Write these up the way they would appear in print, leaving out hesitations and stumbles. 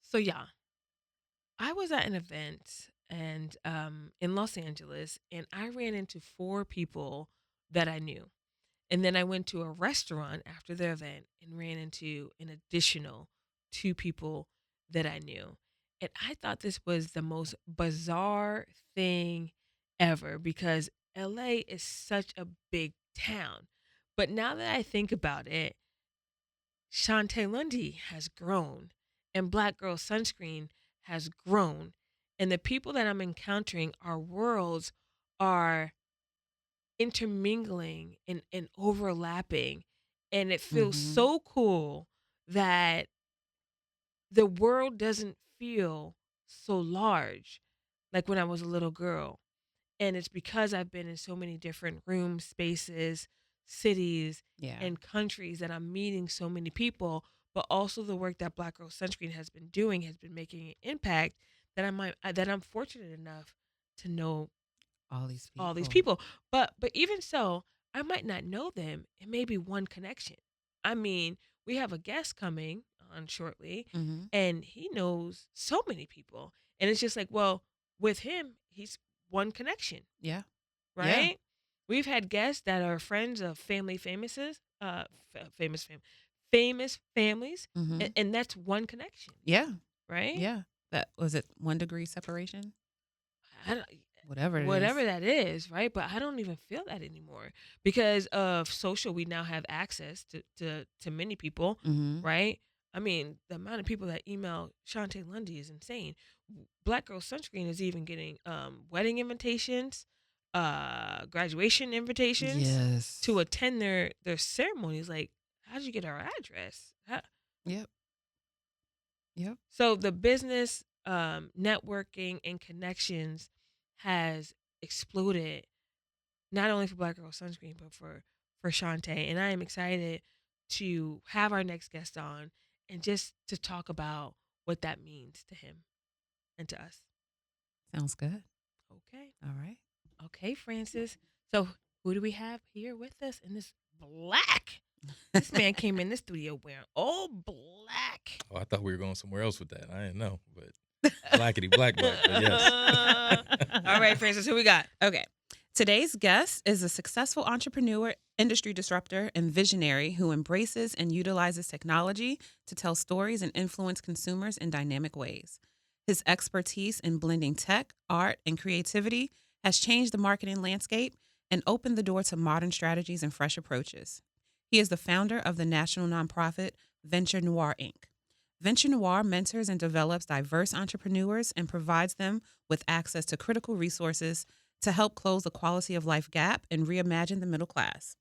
So yeah, I was at an event and in Los Angeles, and I ran into four people that I knew. And then I went to a restaurant after the event and ran into an additional two people that I knew. And I thought this was the most bizarre thing ever because LA is such a big town. But now that I think about it, Shantae Lundy has grown and Black Girl Sunscreen has grown. And the people that I'm encountering, our worlds are intermingling and overlapping. And it feels Mm-hmm. so cool that the world doesn't feel so large like when I was a little girl. And it's because I've been in so many different rooms, spaces, cities, Yeah. and countries that I'm meeting so many people, but also the work that Black Girl Sunscreen has been doing has been making an impact that I'm fortunate enough to know All these all these people. people. But even so, I might not know them. It may be one connection. I mean, we have a guest coming on shortly, Mm-hmm. and he knows so many people, and it's just like, well, with him, he's one connection, Yeah. Yeah. right? We've had guests that are friends of famous famous families, Mm-hmm. and that's one connection, Yeah. right? Yeah. That was it. 1 degree separation. I don't, Whatever it whatever is. that is, right? But I don't even feel that anymore because of social. We now have access to many people, Mm-hmm. right? I mean, the amount of people that email Shantae Lundy is insane. Black Girl Sunscreen is even getting wedding invitations, graduation invitations to Yes. attend their ceremonies. Like, how'd you get our address? Yep. Yep. So the business networking and connections has exploded not only for Black Girl Sunscreen but for Shantae, and I am excited to have our next guest on and just to talk about what that means to him and to us. Sounds good. Okay, All right. okay, Francis. So who do we have here with us in this black? This man came in the studio wearing all black. Oh, I thought we were going somewhere else with that. I didn't know, but blackety black, but yes. All right, Francis, who we got? Okay. Today's guest is a successful entrepreneur, industry disruptor, and visionary who embraces and utilizes technology to tell stories and influence consumers in dynamic ways. His expertise in blending tech, art, and creativity has changed the marketing landscape and opened the door to modern strategies and fresh approaches. He is the founder of the national nonprofit Venture Noire Inc. Venture Noire mentors and develops diverse entrepreneurs and provides them with access to critical resources to help close the quality of life gap and reimagine the middle class.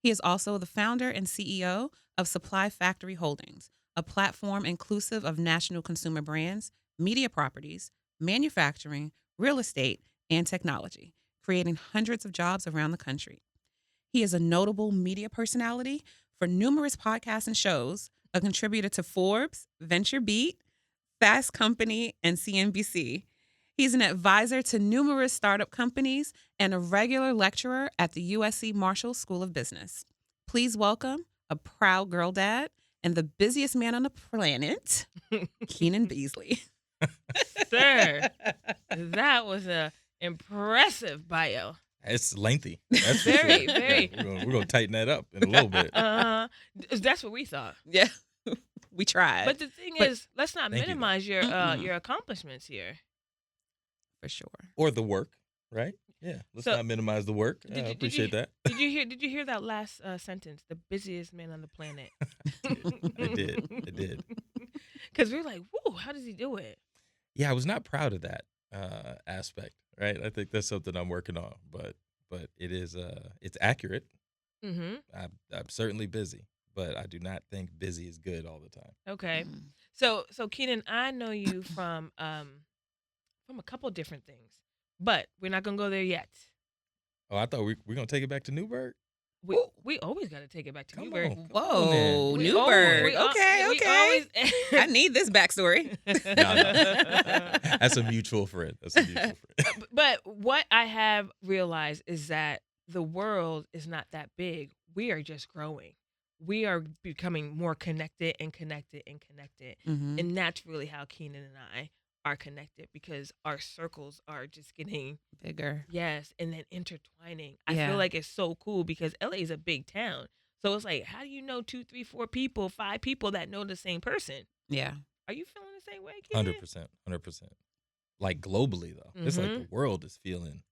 He is also the founder and CEO of Supply Factory Holdings, a platform inclusive of national consumer brands, media properties, manufacturing, real estate, and technology, creating hundreds of jobs around the country. He is a notable media personality for numerous podcasts and shows, a contributor to Forbes, Venture Beat, Fast Company, and CNBC. He's an advisor to numerous startup companies and a regular lecturer at the USC Marshall School of Business. Please welcome a proud girl dad and the busiest man on the planet, Keenan Beasley. Sir, that was a impressive bio. It's lengthy. That's for Very, sure. Yeah, very. we're gonna tighten that up in a little bit. That's what we thought. Yeah, we tried. But the thing But- is, let's not Thank you, minimize your Mm-mm. your accomplishments here. For sure. Or the work, right? Yeah. Let's So, not minimize the work. I did you appreciate that. Did you hear that last sentence? The busiest man on the planet. I did. Because we were like, "Whoa, how does he do it?" Yeah, I was not proud of that aspect, right? I think that's something I'm working on, but it is it's accurate. Mm-hmm. I'm certainly busy, but I do not think busy is good all the time. Okay. Mm. So Keenan, I know you from a couple different things, but we're not gonna go there yet. Oh, I thought we're gonna take it back to Newburgh. We always got to take it back to Come Newburgh. on, Whoa, We Newburgh. we al- Okay, we okay. always- I need this backstory. No. That's a mutual friend. But what I have realized is that the world is not that big. We are just growing. we are becoming more connected and connected and connected. Mm-hmm. And that's really how Keenan and I are connected, because our circles are just getting, Bigger. yes, and then intertwining. I feel Yeah. like it's so cool because LA is a big town. So it's like, how do you know 2, 3, 4 people, 5 people that know the same person? Yeah. Are you feeling the same way, Keenan? 100%, 100%. Like globally though, it's like the Mm-hmm. world is feeling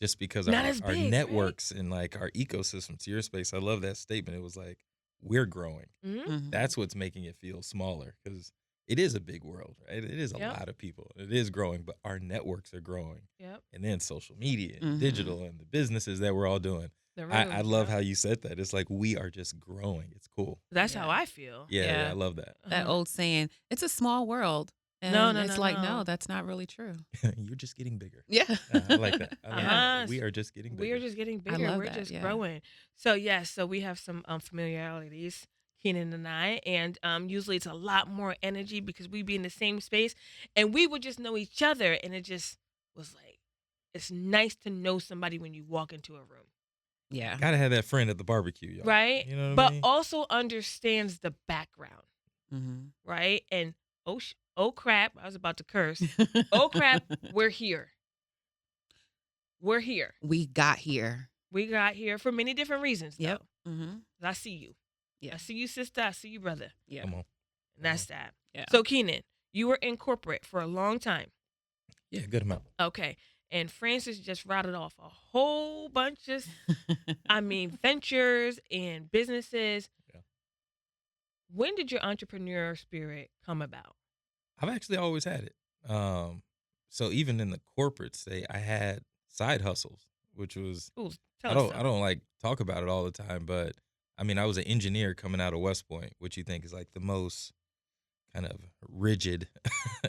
just because Not as our big, right? networks and like our ecosystem. To your space, I love that statement. It was like we're growing. Mm-hmm. Mm-hmm. That's what's making it feel smaller because it is a big world, right? It is a Yep. lot of people. It is growing, but our networks are growing. Yep. And then social media and Mm-hmm. digital and the businesses that we're all doing. The I rooms, love yep. how you said that. It's like we are just growing. It's cool. That's Yeah. how I feel. Yeah, Yeah. I love that. That Uh-huh. old saying, it's a small world. And No, no, it's no, like, no. no, that's not really true. You're just getting bigger. Yeah. I like that. I like Uh-huh. that. We are just getting bigger. We are just getting I bigger. love We're that, just yeah. growing. So yes, so we have some familiarities, Keenan and I, and usually it's a lot more energy because we be in the same space, and we would just know each other, and it just was like, it's nice to know somebody when you walk into a room, Yeah. Gotta have that friend at the barbecue, y'all. right? You know what But I mean? also understands the background, Mm-hmm. right? And oh crap, I was about to curse. Oh crap, we're here. We're here. We got here. We got here for many different reasons, Yep. though. Mm-hmm. I see you. Yeah. I see you, sister. I see you, brother. Yeah. Come on. And that's that. Yeah. So, Keenan, you were in corporate for a long time. Yeah, good amount. Okay. And Francis just routed off a whole bunch of, ventures and businesses. Yeah. When did your entrepreneur spirit come about? I've actually always had it. So even in the corporate state, I had side hustles, which was Ooh, I tell us don't something. like talk about it all the time, but I mean I was an engineer coming out of West Point, which you think is like the most kind of rigid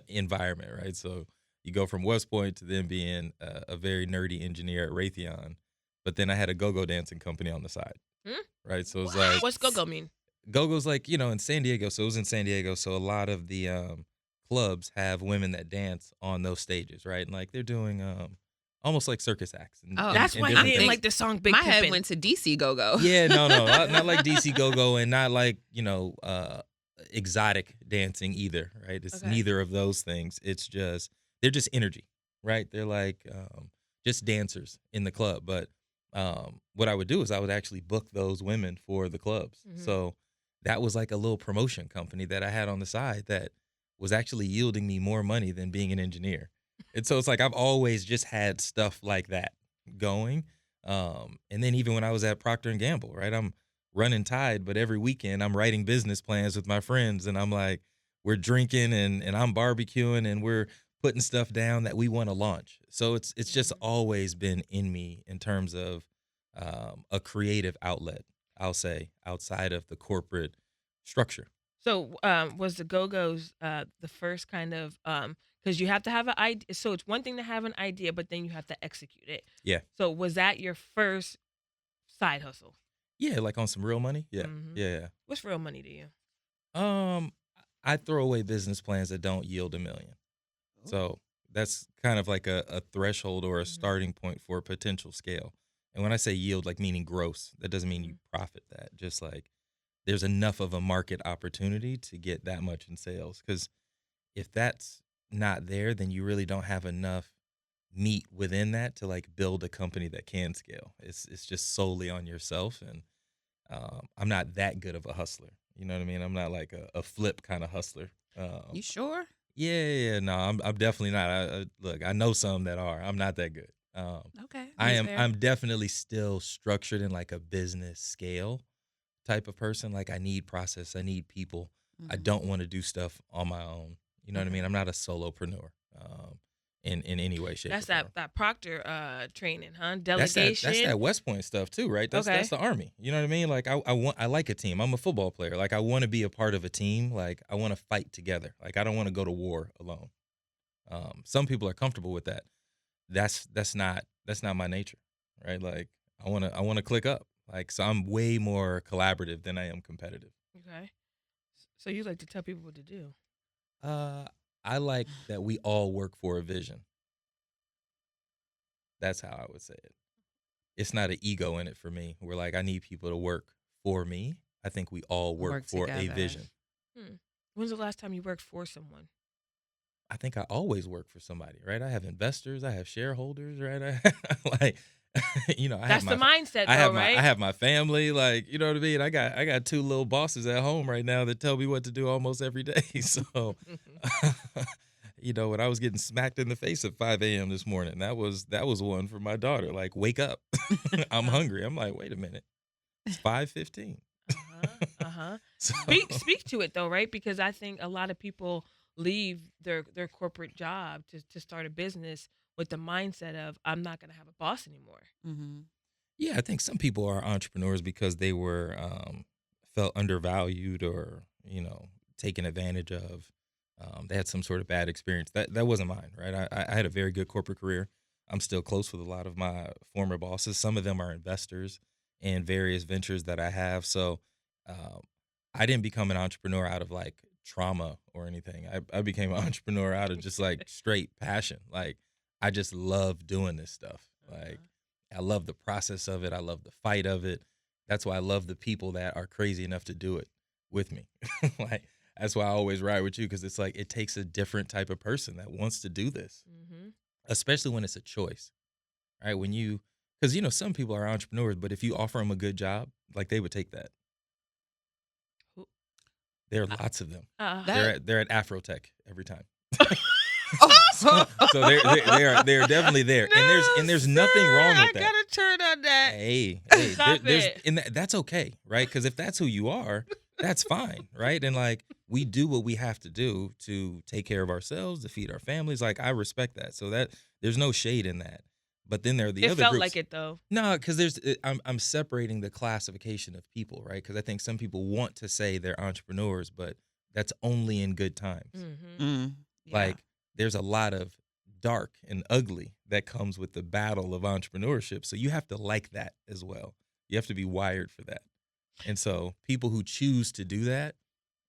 environment, right? So you go from West Point to then being a very nerdy engineer at Raytheon, but then I had a go-go dancing company on the side, Hmm? right? So it was like What's go-go mean? go-go's like, in San Diego. So it was in San Diego. So a lot of the clubs have women that dance on those stages, right? And like they're doing almost like circus acts. And, Oh, That's why you different didn't things. like the song Big My Pimpin'. head went to DC Go-Go. Yeah, no, not like DC Go-Go and not like, exotic dancing either, right? It's Okay. neither of those things. It's just, they're just energy, right? They're like just dancers in the club. But what I would do is I would actually book those women for the clubs. Mhm. So that was like a little promotion company that I had on the side that was actually yielding me more money than being an engineer. And so it's like I've always just had stuff like that going. And then even when I was at Procter and Gamble, right? I'm running Tide, but every weekend I'm writing business plans with my friends, and I'm like, we're drinking and I'm barbecuing and we're putting stuff down that we want to launch. So it's just always been in me in terms of a creative outlet, I'll say, outside of the corporate structure. So, was the Go-Go's the first kind of, because you have to have an idea. So it's one thing to have an idea, but then you have to execute it. Yeah. So was that your first side hustle? Yeah, like on some real money. Yeah. Mhm. Yeah. What's real money to you? I throw away business plans that don't yield $1 million. So that's kind of like a threshold or a starting point for a potential scale. And when I say yield, like meaning gross, that doesn't mean you profit that. Just like there's enough of a market opportunity to get that much in sales. Because if that's not there, then you really don't have enough meat within that to like build a company that can scale. It's just solely on yourself. And I'm not that good of a hustler. You know what I mean? I'm not like a flip kind of hustler. You sure? Yeah, no, I'm definitely not. Look, I know some that are. I'm not that good. Okay. I that's am. fair. I'm definitely still structured in like a business scale type of person. Like I need process. I need people. I Mhm. don't want to do stuff on my own. You know what I Okay. mean? I'm not a solopreneur in any way, shape, That's or form. that Proctor training, huh? That's Delegation. that West Point stuff too, right? That's Okay. that's the Army. You know what I mean? Like I like a team. I'm a football player. Like I want to be a part of a team. Like I want to fight together. Like I don't want to go to war alone. Some people are comfortable with that. That's not my nature, right? Like I want to click up. Like so I'm way more collaborative than I am competitive. Okay. So you like to tell people what to do. I like that we all work for a vision. That's how I would say it. It's not an ego in it for me. We're like, I need people to work for me. I think we all work Work for a together. vision. Hmm. When's the last time you worked for someone? I think I always work for somebody, right? I have investors, I have shareholders, right? Like, I have That's the mindset, though, I right? have my family, like, you know what I mean? I got two little bosses at home right now that tell me what to do almost every day. So, when I was getting smacked in the face at 5 a.m. this morning, that was one for my daughter. Like, wake up, I'm Uh, hungry. I'm like, wait a minute, it's 5:15. uh-huh. Uh-huh. So, Speak to it though, right? Because I think a lot of people leave their corporate job to start a business with the mindset of I'm not going to have a boss anymore. Mm-hmm. yeah, I think some people are entrepreneurs because they were felt undervalued or taken advantage of. They had some sort of bad experience. That wasn't mine, right? I had a very good corporate career. I'm still close with a lot of my former bosses. Some of them are investors in various ventures that I have. So um, I didn't become an entrepreneur out of like trauma or anything. I became an entrepreneur out of just like straight passion. Like I just love doing this stuff. Like Uh-huh. I love the process of it. I love the fight of it. That's why I love the people that are crazy enough to do it with me. Like that's why I always ride with you because it's like it takes a different type of person that wants to do this, Mm-hmm. especially when it's a choice, right? Because some people are entrepreneurs, but if you offer them a good job, like they would take that. There are lots of them. Uh, That They're at Afrotech every time. oh, So they're definitely there, and no, there's sir, nothing wrong I with that. gotta turn on that. Hey, Stop there's it. and that's okay, right? Because if that's who you are, that's fine, right? And like we do what we have to do to take care of ourselves, to feed our families. Like I respect that, so that there's no shade in that. But then there are the It other felt groups. like it though. No, because I'm separating the classification of people, right? Because I think some people want to say they're entrepreneurs, but that's only in good times. Mm-hmm. yeah. Like there's a lot of dark and ugly that comes with the battle of entrepreneurship. So you have to like that as well. You have to be wired for that. And so people who choose to do that,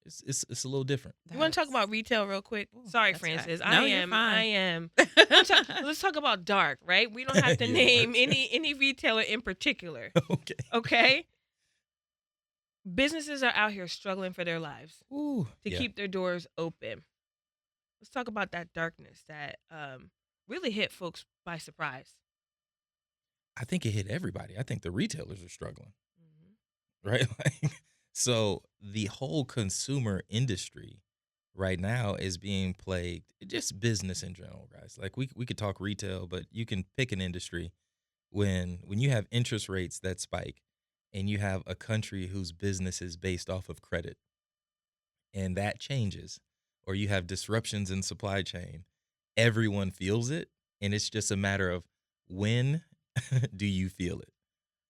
it's a little different. You want to talk That's about retail real quick? ooh, Sorry, that's right. Francis. No, you're I fine. am. Let's talk about dark, right? We don't have to Yeah, name dark. any retailer in particular. Okay. Okay. Businesses are out here struggling for their lives Ooh. to Yeah. keep their doors open. Let's talk about that darkness that really hit folks by surprise. I think it hit everybody. I think the retailers are struggling, Mhm. right? Like, so the whole consumer industry right now is being plagued, just business in general, guys. Like we could talk retail, but you can pick an industry when you have interest rates that spike and you have a country whose business is based off of credit and that changes or you have disruptions in supply chain, everyone feels it and it's just a matter of when do you feel it,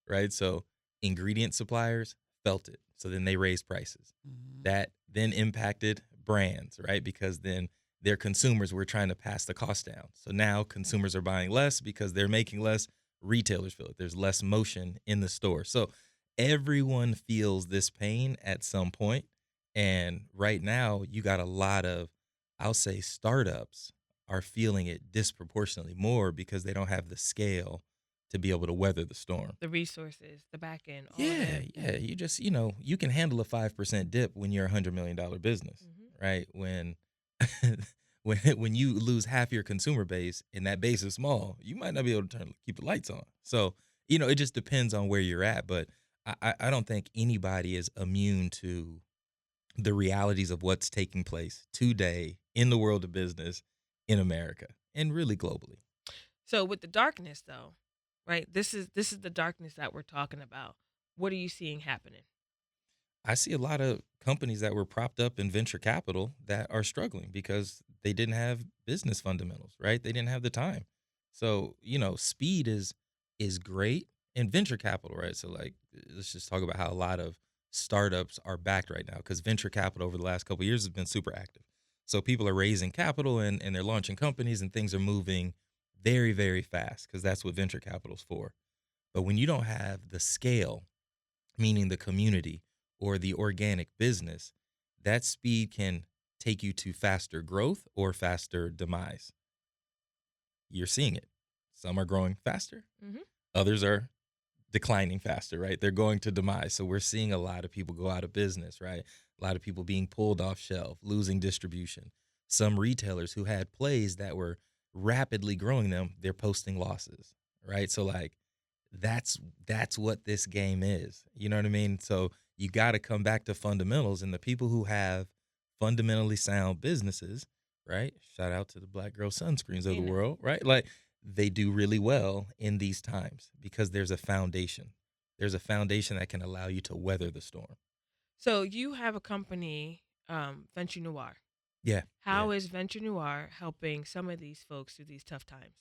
right? So ingredient suppliers felt it. So then they raised prices. Mhm. That then impacted brands, right? Because then their consumers were trying to pass the cost down. So now consumers are buying less because they're making less. Retailers feel it. There's less motion in the store. So everyone feels this pain at some point. And right now, you got a lot of, I'll say, startups are feeling it disproportionately more because they don't have the scale to be able to weather the storm. The resources, the back end, all of Yeah, it. yeah. You just, you can handle a 5% dip when you're $100 million business, Mhm. right? When when you lose half your consumer base and that base is small, you might not be able to keep the lights on. So, it just depends on where you're at. But I don't think anybody is immune to the realities of what's taking place today in the world of business in America and really globally. So with the darkness though, right? This is the darkness that we're talking about. What are you seeing happening? I see a lot of companies that were propped up in venture capital that are struggling because they didn't have business fundamentals, right? They didn't have the time. So, speed is great in venture capital, right? So like let's just talk about how a lot of startups are backed right now because venture capital over the last couple of years has been super active. So people are raising capital and they're launching companies and things are moving very, very fast because that's what venture capital's for. But when you don't have the scale, meaning the community or the organic business, that speed can take you to faster growth or faster demise. You're seeing it. Some are growing faster, Mm-hmm. others are declining faster, right? They're going to demise. So we're seeing a lot of people go out of business, right? A lot of people being pulled off shelf, losing distribution. Some retailers who had plays that were rapidly growing them, they're posting losses, right? So like that's what this game is. You know what I mean? So you got to come back to fundamentals, and the people who have fundamentally sound businesses, right? Shout out to the Black Girl Sunscreens of the Amen. world, right? Like they do really well in these times because there's a foundation. There's a foundation that can allow you to weather the storm. So you have a company, Venture Noire. Yeah. Yeah. How is Venture Noire helping some of these folks through these tough times?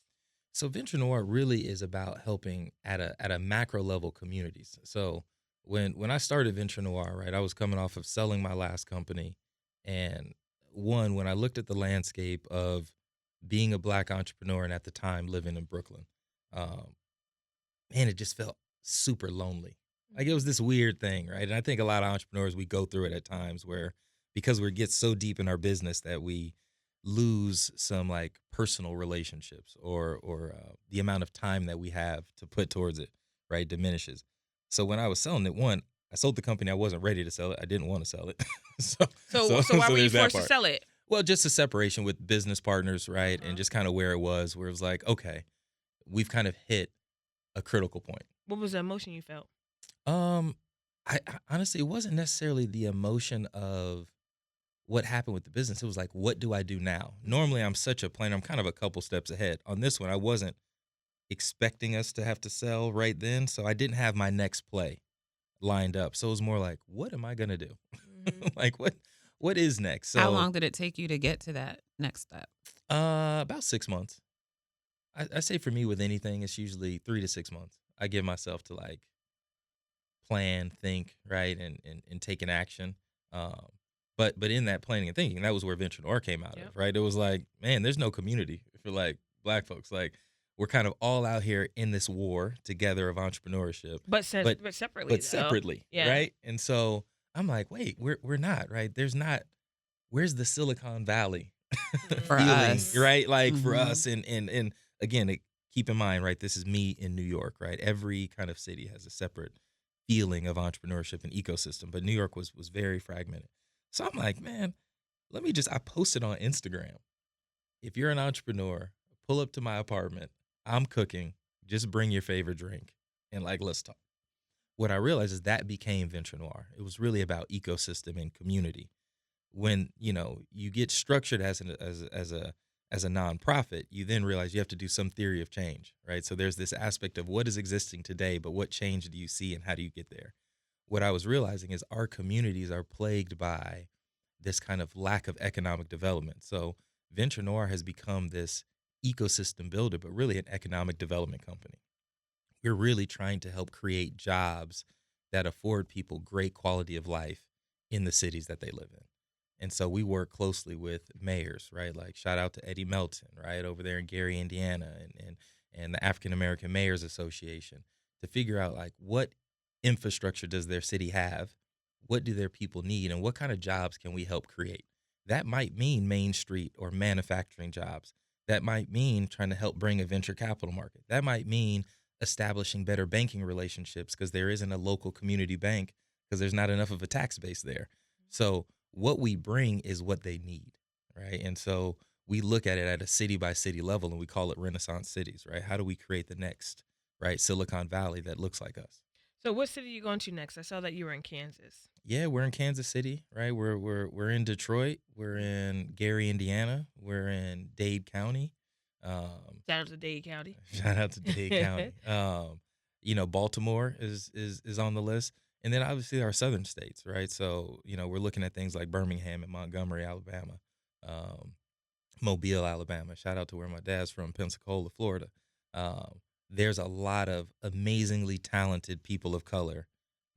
So Venture Noir really is about helping at a macro level communities. So when I started Venture Noir, right, I was coming off of selling my last company, and when I looked at the landscape of being a Black entrepreneur and at the time living in Brooklyn, um, man, it just felt super lonely. Like it was this weird thing, right? And I think a lot of entrepreneurs, we go through it at times where because we get so deep in our business that we lose some like personal relationships, or the amount of time that we have to put towards it, right, diminishes. So when I was selling it, I sold the company. I wasn't ready to sell it. I didn't want to sell it. so, So why were you there's that forced to part. sell it? Well, just a separation with business partners, right? Uh-huh. And just kind of where it was like, okay, we've kind of hit a critical point. What was the emotion you felt? Um, I honestly, it wasn't necessarily the emotion of what happened with the business. It was like, what do I do now? Normally, I'm such a planner. I'm kind of a couple steps ahead. On this one, I wasn't expecting us to have to sell right then, so I didn't have my next play lined up. So it was more like, what am I gonna do? Hmm. Like, what is next? How So, long did it take you to get to that next step? about 6 months. I say for me with anything, it's usually 3 to 6 months. I give myself to like plan, think, right, and take an action. Um, but in that planning and thinking, that was where Venture Noir came out Yep. of, right? It was like, man, there's no community for like Black folks. Like we're kind of all out here in this war together of entrepreneurship, But but separately, though. separately, Yeah. right? And so I'm like, wait, we're not, right? There's not. Where's the Silicon Valley For feeling, us. right? Like for Mhm. us, and again, keep in mind, right? This is me in New York, right? Every kind of city has a separate feeling of entrepreneurship and ecosystem, but New York was very fragmented. So I'm like, man, I posted on Instagram. If you're an entrepreneur, pull up to my apartment. I'm cooking. Just bring your favorite drink and like let's talk. What I realized is that became Venture Noir. It was really about ecosystem and community. When you get structured as a nonprofit, you then realize you have to do some theory of change, right? So there's this aspect of what is existing today, but what change do you see and how do you get there? What I was realizing is our communities are plagued by this kind of lack of economic development. So Venture Noir has become this ecosystem builder, but really an economic development company. We're really trying to help create jobs that afford people great quality of life in the cities that they live in. And so we work closely with mayors, right? Like shout out to Eddie Melton, right, over there in Gary, Indiana, and the African American Mayors Association to figure out like what infrastructure does their city have, what do their people need, and what kind of jobs can we help create. That might mean Main Street or manufacturing jobs. That might mean trying to help bring a venture capital market. That might mean establishing better banking relationships because there isn't a local community bank because there's not enough of a tax base there. So what we bring is what they need, right? And so we look at it at a city by city level and we call it Renaissance cities, right? How do we create the next, right, Silicon Valley that looks like us? So what city are you going to next? I saw that you were in Kansas. Yeah, we're in Kansas City, right? We're in Detroit. We're in Gary, Indiana. We're in Dade County. Shout out to Dade County. Shout out to Dade County. Baltimore is on the list, and then obviously our southern states, right? So we're looking at things like Birmingham and Montgomery, Alabama, um, Mobile, Alabama. Shout out to where my dad's from, Pensacola, Florida. Um, there's a lot of amazingly talented people of color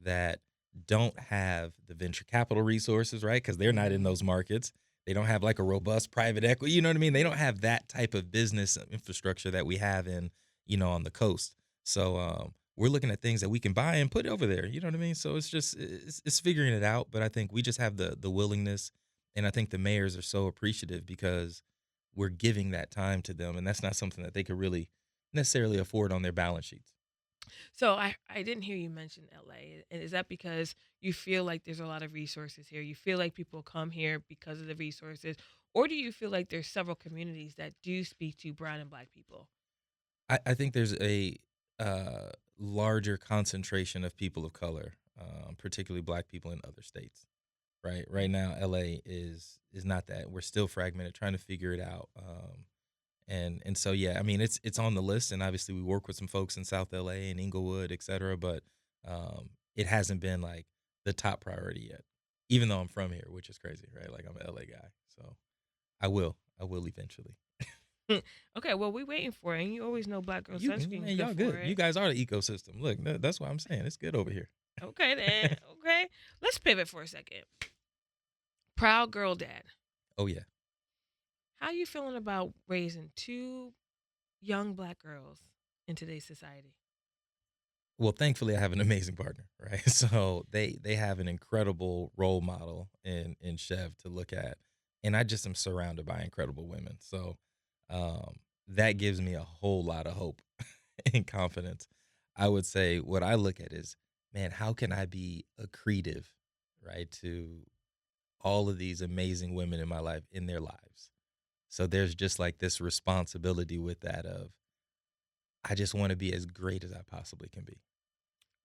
that don't have the venture capital resources, right? Because they're not in those markets. They don't have like a robust private equity. You know what I mean? They don't have that type of business infrastructure that we have on the coast. So we're looking at things that we can buy and put over there. You know what I mean? So it's figuring it out. But I think we just have the willingness, and I think the mayors are so appreciative because we're giving that time to them, and that's not something that they could really necessarily afford on their balance sheets. So I didn't hear you mention LA. And is that because you feel like there's a lot of resources here? You feel like people come here because of the resources? Or do you feel like there's several communities that do speak to brown and black people? I think there's a larger concentration of people of color, particularly black people in other states. Right now, LA is not that. We're still fragmented, trying to figure it out. And so yeah, I mean it's on the list, and obviously we work with some folks in South LA and Inglewood, et cetera. But it hasn't been like the top priority yet, even though I'm from here, which is crazy, right? Like I'm an LA guy, so I will eventually. Okay, well, we're waiting for it. And you always know Black Girl You Sunscreen man, is y'all good for good. You it. guys are the ecosystem. Look, that's what I'm saying. It's good over here. Okay, then. Okay. Let's pivot for a second. Proud girl dad. Oh yeah. How you feeling about raising two young black girls in today's society? Well, thankfully, I have an amazing partner, right? So they have an incredible role model in Chev to look at, and I just am surrounded by incredible women. So that gives me a whole lot of hope and confidence. I would say what I look at is, man, how can I be accretive, right, to all of these amazing women in my life in their lives? So there's just like this responsibility with that of I just want to be as great as I possibly can be.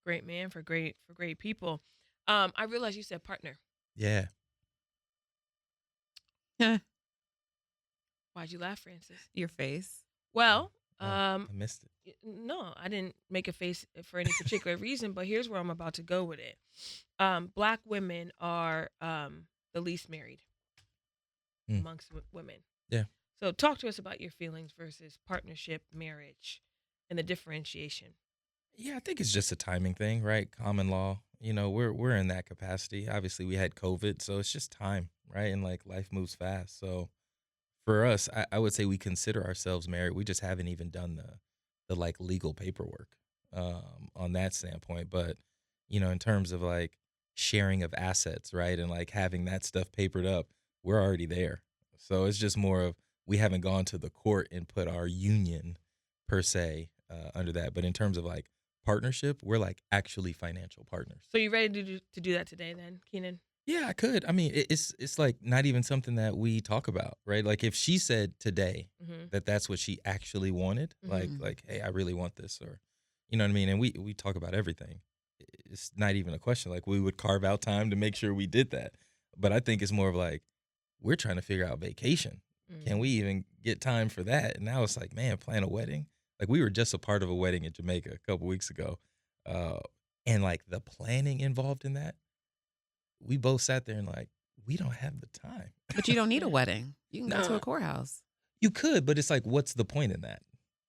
Great man for great people. I realize you said partner. Yeah. Why'd you laugh, Francis? Your face. Well, Oh, I missed it. no, I didn't make a face for any particular reason, but here's where I'm about to go with it. Black women are the least married Mm. amongst women. Yeah. So talk to us about your feelings versus partnership, marriage, and the differentiation. Yeah, I think it's just a timing thing, right? Common law. We're in that capacity. Obviously, we had COVID, so it's just time, right? And like life moves fast. So for us, I would say we consider ourselves married. We just haven't even done the like legal paperwork on that standpoint. But in terms of like sharing of assets, right, and like having that stuff papered up, we're already there. So it's just more of we haven't gone to the court and put our union per se under that. But in terms of like partnership, we're like actually financial partners. So you ready to do that today, then, Keenan? Yeah, I could. I mean, it's like not even something that we talk about, right? Like if she said today Mm-hmm. that that's what she actually wanted, like Mhm. like hey, I really want this, or you know what I mean, and we talk about everything. It's not even a question. Like we would carve out time to make sure we did that. But I think it's more of like we're trying to figure out vacation. Can we even get time for that? And now it's like, man, plan a wedding. Like we were just a part of a wedding in Jamaica a couple weeks ago, uh, and like the planning involved in that, we both sat there and like, we don't have the time. But you don't need a Yeah. wedding. You can go to a No, courthouse. you could, but it's like, what's the point in that?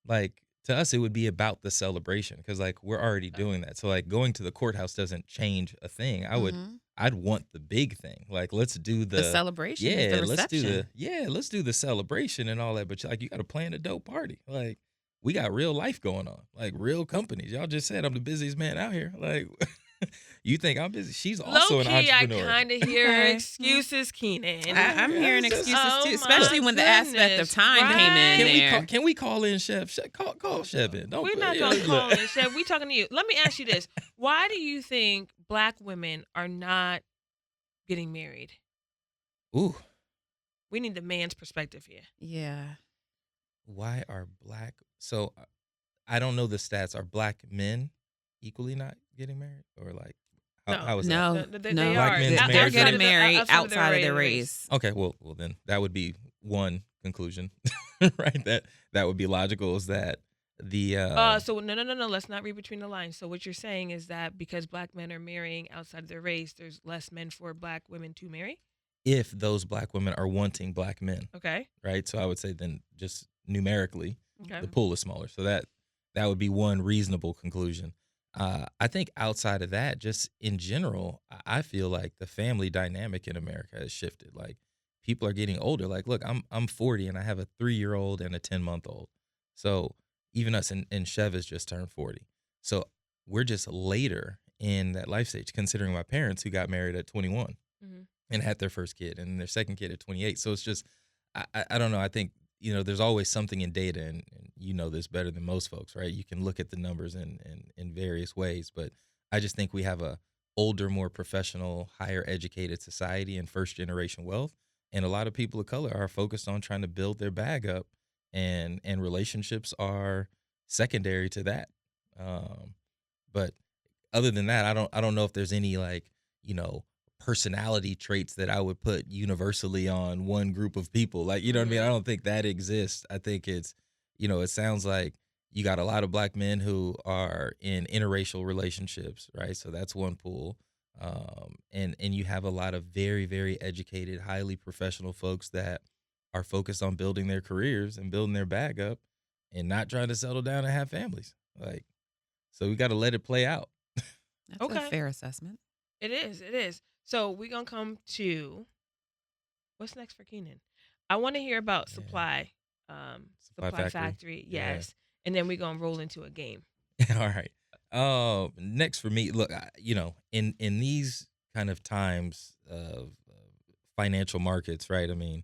Like to us, it would be about the celebration because like we're already Okay. doing that. So like going to the courthouse doesn't change a thing. Mhm. I'd want the big thing. Like let's do The celebration is yeah, the reception. let's do the celebration and all that. But like you got to plan a dope party. Like we got real life going on, like real companies. Y'all just said I'm the busiest man out here. Like you think I'm busy? She's Low also an key, I entrepreneur. kind of hear Okay. excuses, Keenan. I'm Yeah, hearing it's just- excuses Oh too, my especially when the aspect of goodness, time came in there. Can we call in Chef? Call Chef in. Don't We're put- not yeah, gonna call look. it, Chef. We talking to you. Let me ask you this: why do you think black women are not getting married? Ooh, We need the man's perspective here. Yeah. why are black? So I don't know the stats. Are black men equally not getting married, or like No, how is that? No, They no. Black are. men's They're marriage getting rate. married outside of their race. Okay, well then that would be one conclusion, right? That would be logical. Is that the So no. Let's not read between the lines. So what you're saying is that because black men are marrying outside of their race, there's less men for black women to marry. if those black women are wanting black men, Okay. right? So I would say then just numerically Okay. the pool is smaller. So that would be one reasonable conclusion. I think outside of that, just in general, I feel like the family dynamic in America has shifted. Like people are getting older. Like, look, I'm 40 and I have a 3-year-old and a 10-month-old. So even us and Chev has just turned 40. So we're just later in that life stage, considering my parents who got married at 21 Mm-hmm. and had their first kid and their second kid at 28. So it's just I don't know. I think there's always something in data, and you know this better than most folks, right? You can look at the numbers in various ways, but I just think we have a older, more professional, higher educated society and first generation wealth. And a lot of people of color are focused on trying to build their bag up, and relationships are secondary to that. Um, but other than that, I don't know if there's any, like, you know, personality traits that I would put universally on one group of people. Like, you know what I mean? I don't think that exists. I think it's, it sounds like you got a lot of black men who are in interracial relationships, right? So that's one pool. And you have a lot of very, very educated, highly professional folks that are focused on building their careers and building their bag up and not trying to settle down and have families. Like, so we got to let it play out. That's a Okay. fair assessment. It is. It is. So we're gonna come to what's next for Keenan. I want to hear about Yeah. supply, Supply supply Factory. factory. Yeah. Yes, and then we're gonna roll into a game. All right. Next for me, look, in these kind of times of financial markets, right? I mean,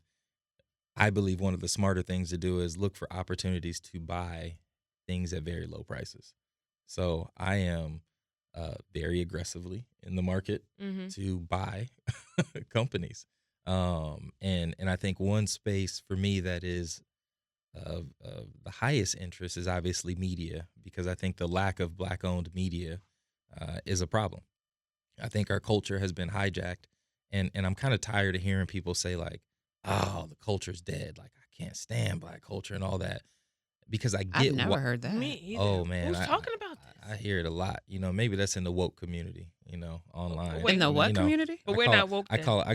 I believe one of the smarter things to do is look for opportunities to buy things at very low prices. So I am very aggressively in the market Mm-hmm. to buy companies. And I think one space for me that is of the highest interest is obviously media, because I think the lack of black owned media is a problem. I think our culture has been hijacked, and I'm kind of tired of hearing people say, like, oh, the culture's dead. Like, I can't stand black culture and all that, because I I've get never what. heard that. Me either. Oh man, Who's talking about this? I hear it a lot. Maybe that's in the woke community, online. Wait, In the but what You know, community? But I we're call not it, woke I then. call it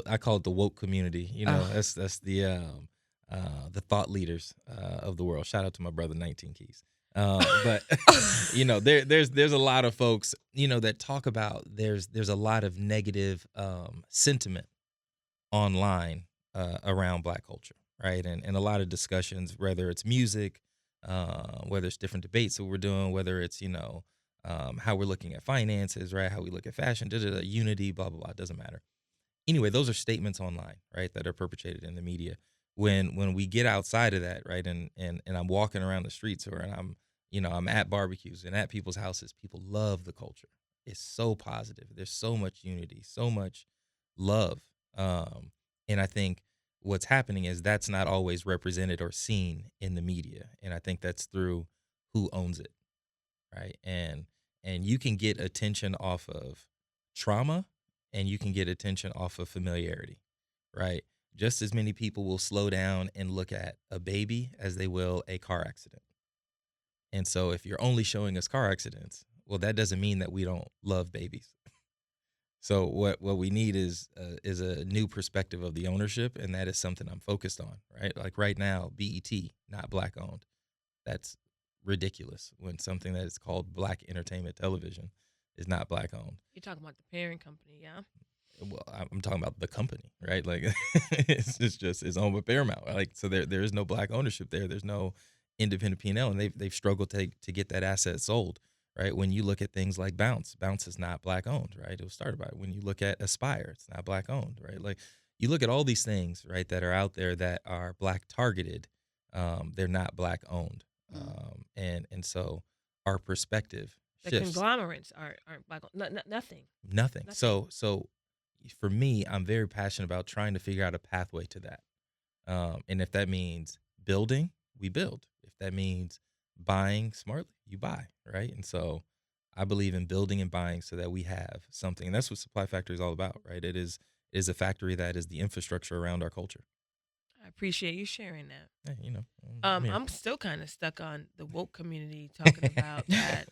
I call it the woke community. Oh. That's the thought leaders of the world. Shout out to my brother 19 Keys. But there's a lot of folks that talk about there's a lot of negative sentiment online around black culture, right? And a lot of discussions, whether it's music, whether it's different debates that we're doing, whether it's how we're looking at finances, right? How we look at fashion, unity, blah blah blah. It doesn't matter. Anyway, those are statements online, right, that are perpetrated in the media. When we get outside of that, right, and I'm walking around the streets, or I'm at barbecues and at people's houses, people love the culture. It's so positive. There's so much unity, so much love. And I think what's happening is that's not always represented or seen in the media. And I think that's through who owns it, right? And you can get attention off of trauma, and you can get attention off of familiarity, right? Just as many people will slow down and look at a baby as they will a car accident. And so if you're only showing us car accidents, well, that doesn't mean that we don't love babies. So what we need is a new perspective of the ownership, and that is something I'm focused on, right? Like right now, BET, not black owned. That's ridiculous when something that is called Black Entertainment Television is not black owned. You're talking about the parent company, yeah? Well, I'm talking about the company, right? Like it's owned by Paramount. Like, so there is no black ownership there. There's no independent P&L, and they've struggled to get that asset sold, right? When you look at things like Bounce is not black owned, right? It was started by. When you look at Aspire, it's not black owned, right? Like, you look at all these things, right, that are out there that are black targeted, they're not black owned, and so our perspective The shifts. conglomerates aren't black. Nothing. Nothing. So for me, I'm very passionate about trying to figure out a pathway to that. And if that means building, we build. If that means buying smartly, you buy, right? And so I believe in building and buying so that we have something. And that's what Supply Factory is all about, right? It is a factory that is the infrastructure around our culture. I appreciate you sharing that. Hey, I'm here. I'm still kind of stuck on the woke community talking about that.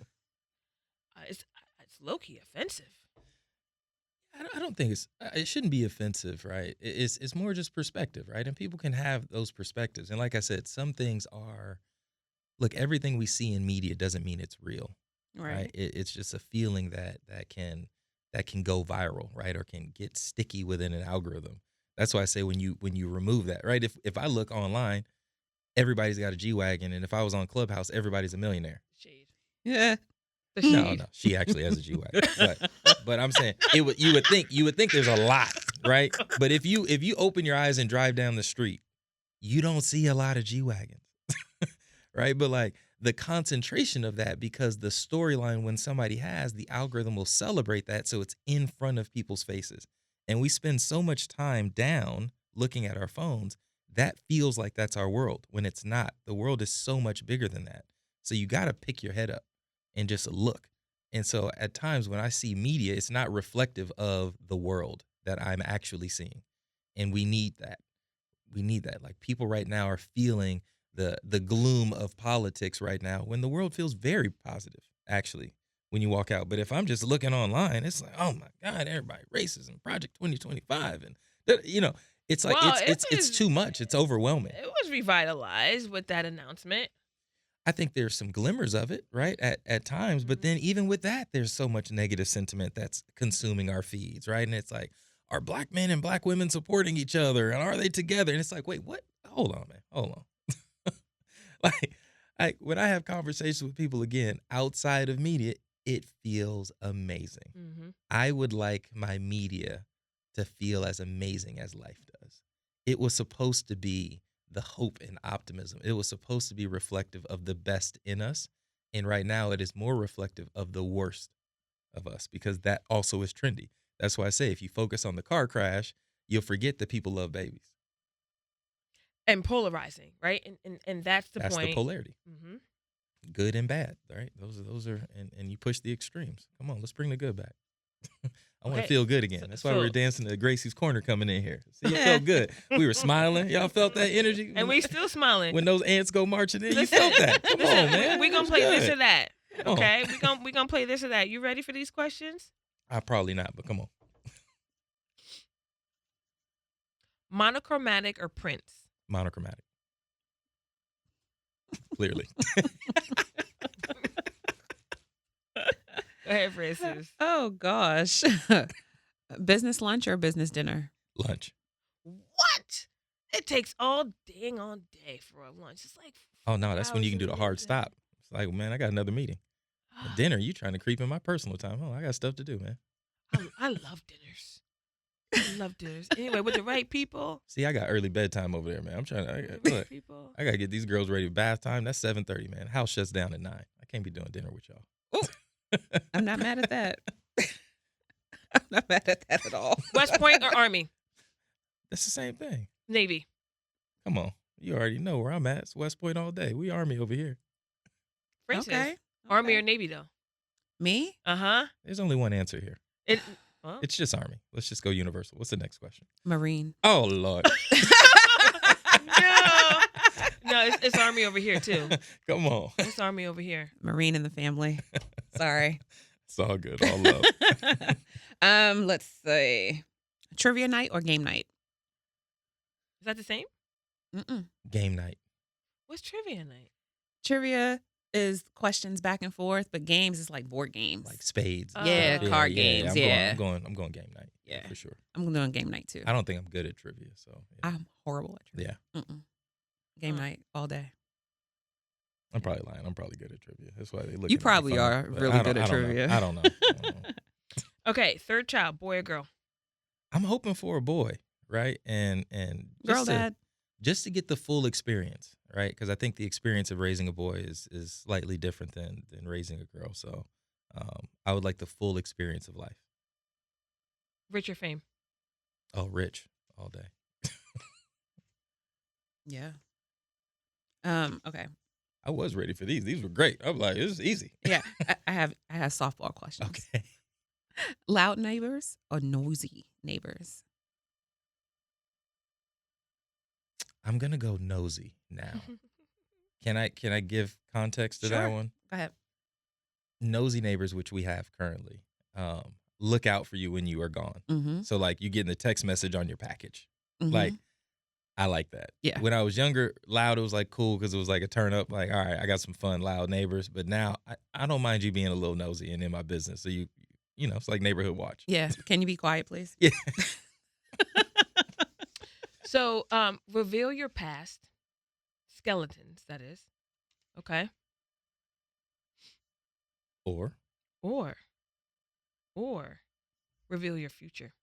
It's low key offensive. I don't think it shouldn't be offensive, right? It's more just perspective, right? And people can have those perspectives. And like I said, some things are, look, everything we see in media doesn't mean it's real, right? It's just a feeling that can go viral, right? Or can get sticky within an algorithm. That's why I say when you remove that, right? If I look online, everybody's got a G-Wagon, and if I was on Clubhouse, everybody's a millionaire. Shade. Yeah. The No, shade. no, she actually has a G-Wagon. But I'm saying you would think there's a lot, right? But if you open your eyes and drive down the street, you don't see a lot of G-Wagons. right? But like the concentration of that, because the storyline when somebody has, the algorithm will celebrate that so it's in front of people's faces. And we spend so much time down looking at our phones, that feels like that's our world when it's not. The world is so much bigger than that. So you got to pick your head up and just look. And so at times when I see media, it's not reflective of the world that I'm actually seeing. And we need that. We need that. Like people right now are feeling the gloom of politics right now when the world feels very positive, actually, when you walk out. But if I'm just looking online, it's like, oh my God, everybody racism, Project 2025. And it's like Well, it's too much. It's overwhelming. it was revitalized with that announcement. I think there's some glimmers of it, right, at times. But then even with that, there's so much negative sentiment that's consuming our feeds, right? And it's like, are black men and black women supporting each other? And are they together? And it's like, wait, what? Hold on, man. Hold on. like when I have conversations with people again outside of media, it feels amazing. Mm-hmm. I would like my media to feel as amazing as life does. It was supposed to be the hope and optimism. It was supposed to be reflective of the best in us. And right now it is more reflective of the worst of us because that also is trendy. That's why I say if you focus on the car crash, you'll forget that people love babies. And polarizing, right? And that's the That's point. the polarity. Mm-hmm. Good and bad, right? Those are and you push the extremes. Come on, let's bring the good back. I want to feel good again. That's why we were dancing to Gracie's Corner coming in here. See, it felt good. We were smiling. Y'all felt that energy? And we still smiling. When those ants go marching in, you felt that. Come on, man. We're going to play this or that. Come Okay? We're gonna play this or that. You ready for these questions? Probably not, but come on. Monochromatic or prints? Monochromatic. Clearly. Go ahead, Francis. Oh, gosh. Business lunch or business dinner? Lunch. What? It takes all day for a lunch. It's like Oh, no, that's when you can do the hard stop. It's like, man, I got another meeting. At dinner, you trying to creep in my personal time. Oh, I got stuff to do, man. I love dinners. I love dinners. Anyway, with the right people. See, I got early bedtime over there, man. I'm trying to look. I got to get these girls ready for bath time. That's 7:30, man. House shuts down at 9. I can't be doing dinner with y'all. I'm not mad at that. I'm not mad at that at all. West Point or Army? That's the same thing. Navy. Come on. You already know where I'm at. It's West Point all day. We Army over here. Francis. Okay. Army or Navy, though? Me? Uh-huh. There's only one answer here. Huh? It's just Army. Let's just go universal. What's the next question? Marine. Oh, Lord. No, it's Army over here, too. Come on. It's Army over here. Marine in the family. Sorry. It's all good. All love. Let's see. Trivia night or game night? Is that the same? Mm-mm. Game night. What's trivia night? Trivia is questions back and forth, but games is like board games. Like spades. Yeah, card games. I'm going game night. Yeah. For sure. I'm doing game night too. I don't think I'm good at trivia, so yeah. I'm horrible at trivia. Yeah. Game night all day. I'm probably lying. I'm probably good at trivia. That's why they look. You probably are really good at trivia. I don't know. Okay, third child, boy or girl? I'm hoping for a boy, right? And Girl dad. just to get the full experience, right? Because I think the experience of raising a boy is slightly different than raising a girl. So I would like the full experience of life. Rich or fame? Oh, rich all day. Yeah. Okay. I was ready for these. These were great. I'm like, this is easy. Yeah. I have softball questions. Okay. Loud neighbors or noisy neighbors? I'm gonna go nosy now. Can I give context to that one? Go ahead. Nosy neighbors, which we have currently, look out for you when you are gone. Mm-hmm. So like you getting the text message on your package. Mm-hmm. Like I like that. Yeah. When I was younger, loud it was like cool because it was like a turn up. Like, all right, I got some fun, loud neighbors. But now I don't mind you being a little nosy and in my business. So you know, it's like neighborhood watch. Yeah. Can you be quiet, please? Yeah. So, reveal your past. Skeletons, that is. Okay. Or reveal your future.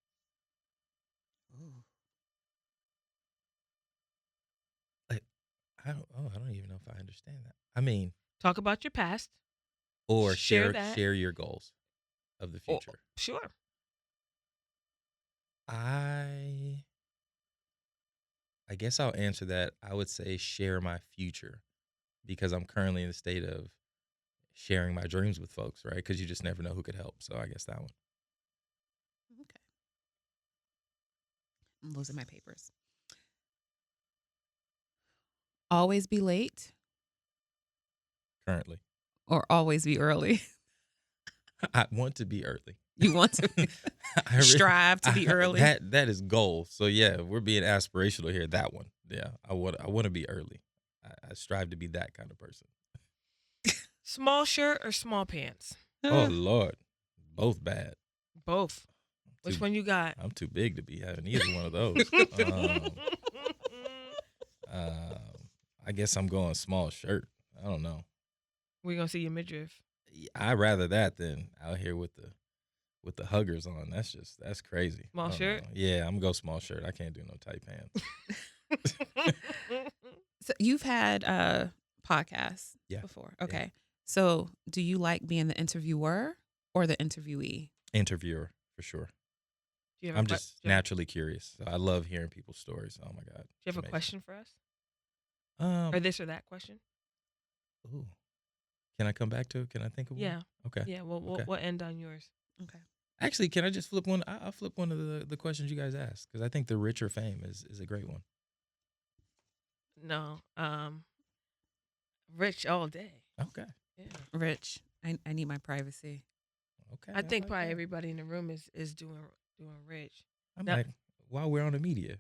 I don't even know if I understand that. I mean, Talk about your past. or Share that. share your goals of the Oh, future. sure. I I guess I'll answer that. I would say share my future because I'm currently in the state of sharing my dreams with folks, right? Because you just never know who could help. So I guess that one. Okay. I'm losing my papers. Always be late Currently, or always be early? I want to be early. You want to I re- strive to be early? that is goal. So yeah, we're being aspirational here. That one, yeah. I want to be early. I strive to be that kind of person. Small shirt or small pants? Oh Lord, both bad. Both. Too, Which one you got? I'm too big to be having either one of those. Um, I guess I'm going small shirt. I don't know. We're gonna see your midriff. I rather that than out here with the huggers on. That's crazy. Small I don't shirt? know. Yeah, I'm gonna go small shirt. I can't do no tight pants. So you've had podcasts Yeah. before. Yeah. Okay. So do you like being the interviewer or the interviewee? Interviewer for sure. Do you have I'm a just naturally curious. So I love hearing people's stories. Oh my god. Do you have a Amazing. question for us? Um. Or this or that question? Ooh. Can I come back to it? Can I think of one? Yeah. Okay. Yeah, we'll Okay. we'll end on yours. Okay. Actually, can I just flip one? I'll flip one of the questions you guys asked because I think the richer fame is a great one. No. Rich all day. Okay. Yeah. Rich, I need my privacy. Okay. I think like probably that. everybody in the room is doing rich. I'm Now- like, while we're on the media,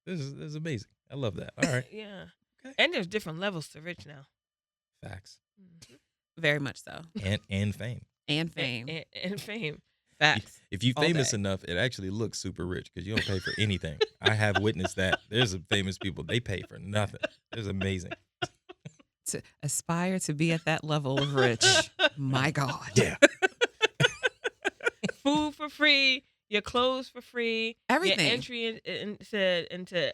this is amazing. I love that. All right. Yeah. Okay. And there's different levels to rich now. Facts Very much so. and fame. And fame. And fame. Facts. If you All famous day. enough, it actually looks super rich because you don't pay for anything. I have witnessed that. There's some famous people, they pay for nothing. It's amazing. To aspire to be at that level of rich. My God. Yeah. Food for free, your clothes for free, Everything. your entry into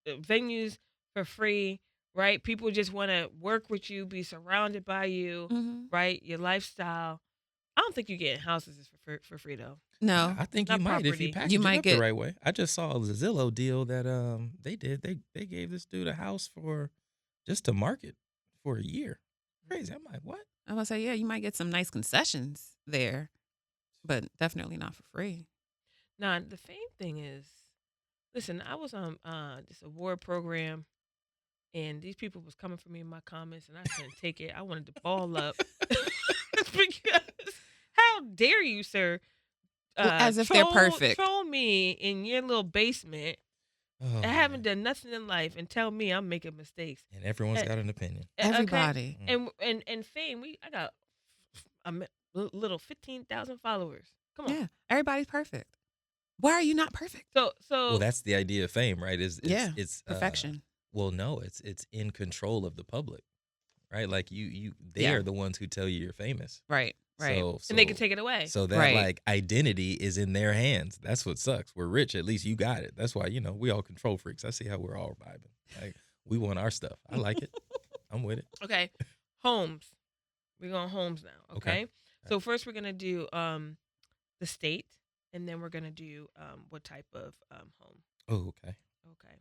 venues for free, right? People just want to work with you, be surrounded by you, Mhm. right? Your lifestyle. I don't think you're getting houses for free though. No. I think Not you might if property. you package You it might up get- the right way. I just saw a Zillow deal that they did. They gave this dude a house for just to market for a year. Crazy. I'm like, what? I'm gonna say, yeah, you might get some nice concessions there, but definitely not for free. Now the fame thing is, listen, I was on this award program, and these people was coming for me in my comments, and I couldn't take it. I wanted to ball up because how dare you, sir? Well, as if they're perfect. Troll me in your little basement. Oh, I haven't man. done nothing in life, and tell me I'm making mistakes. And everyone's Eh, got an opinion. Okay? Everybody. And fame. I got little 15,000 followers. Come on. Yeah. Everybody's perfect. Why are you not perfect? So Well, that's the idea of fame, right? Yeah, It's Perfection. Well, no, it's in control of the public, right? Like they Yeah. are the ones who tell you you're famous. Right. Right. So, and they can take it away. So that Right. like identity is in their hands. That's what sucks. We're rich. At least you got it. That's why we all control freaks. I see how we're all vibing. Like we want our stuff. I like it. I'm with it. Okay. Homes. We're going homes now. Okay. Okay. So first we're gonna do the state, and then we're gonna do what type of home. Oh, okay. Okay.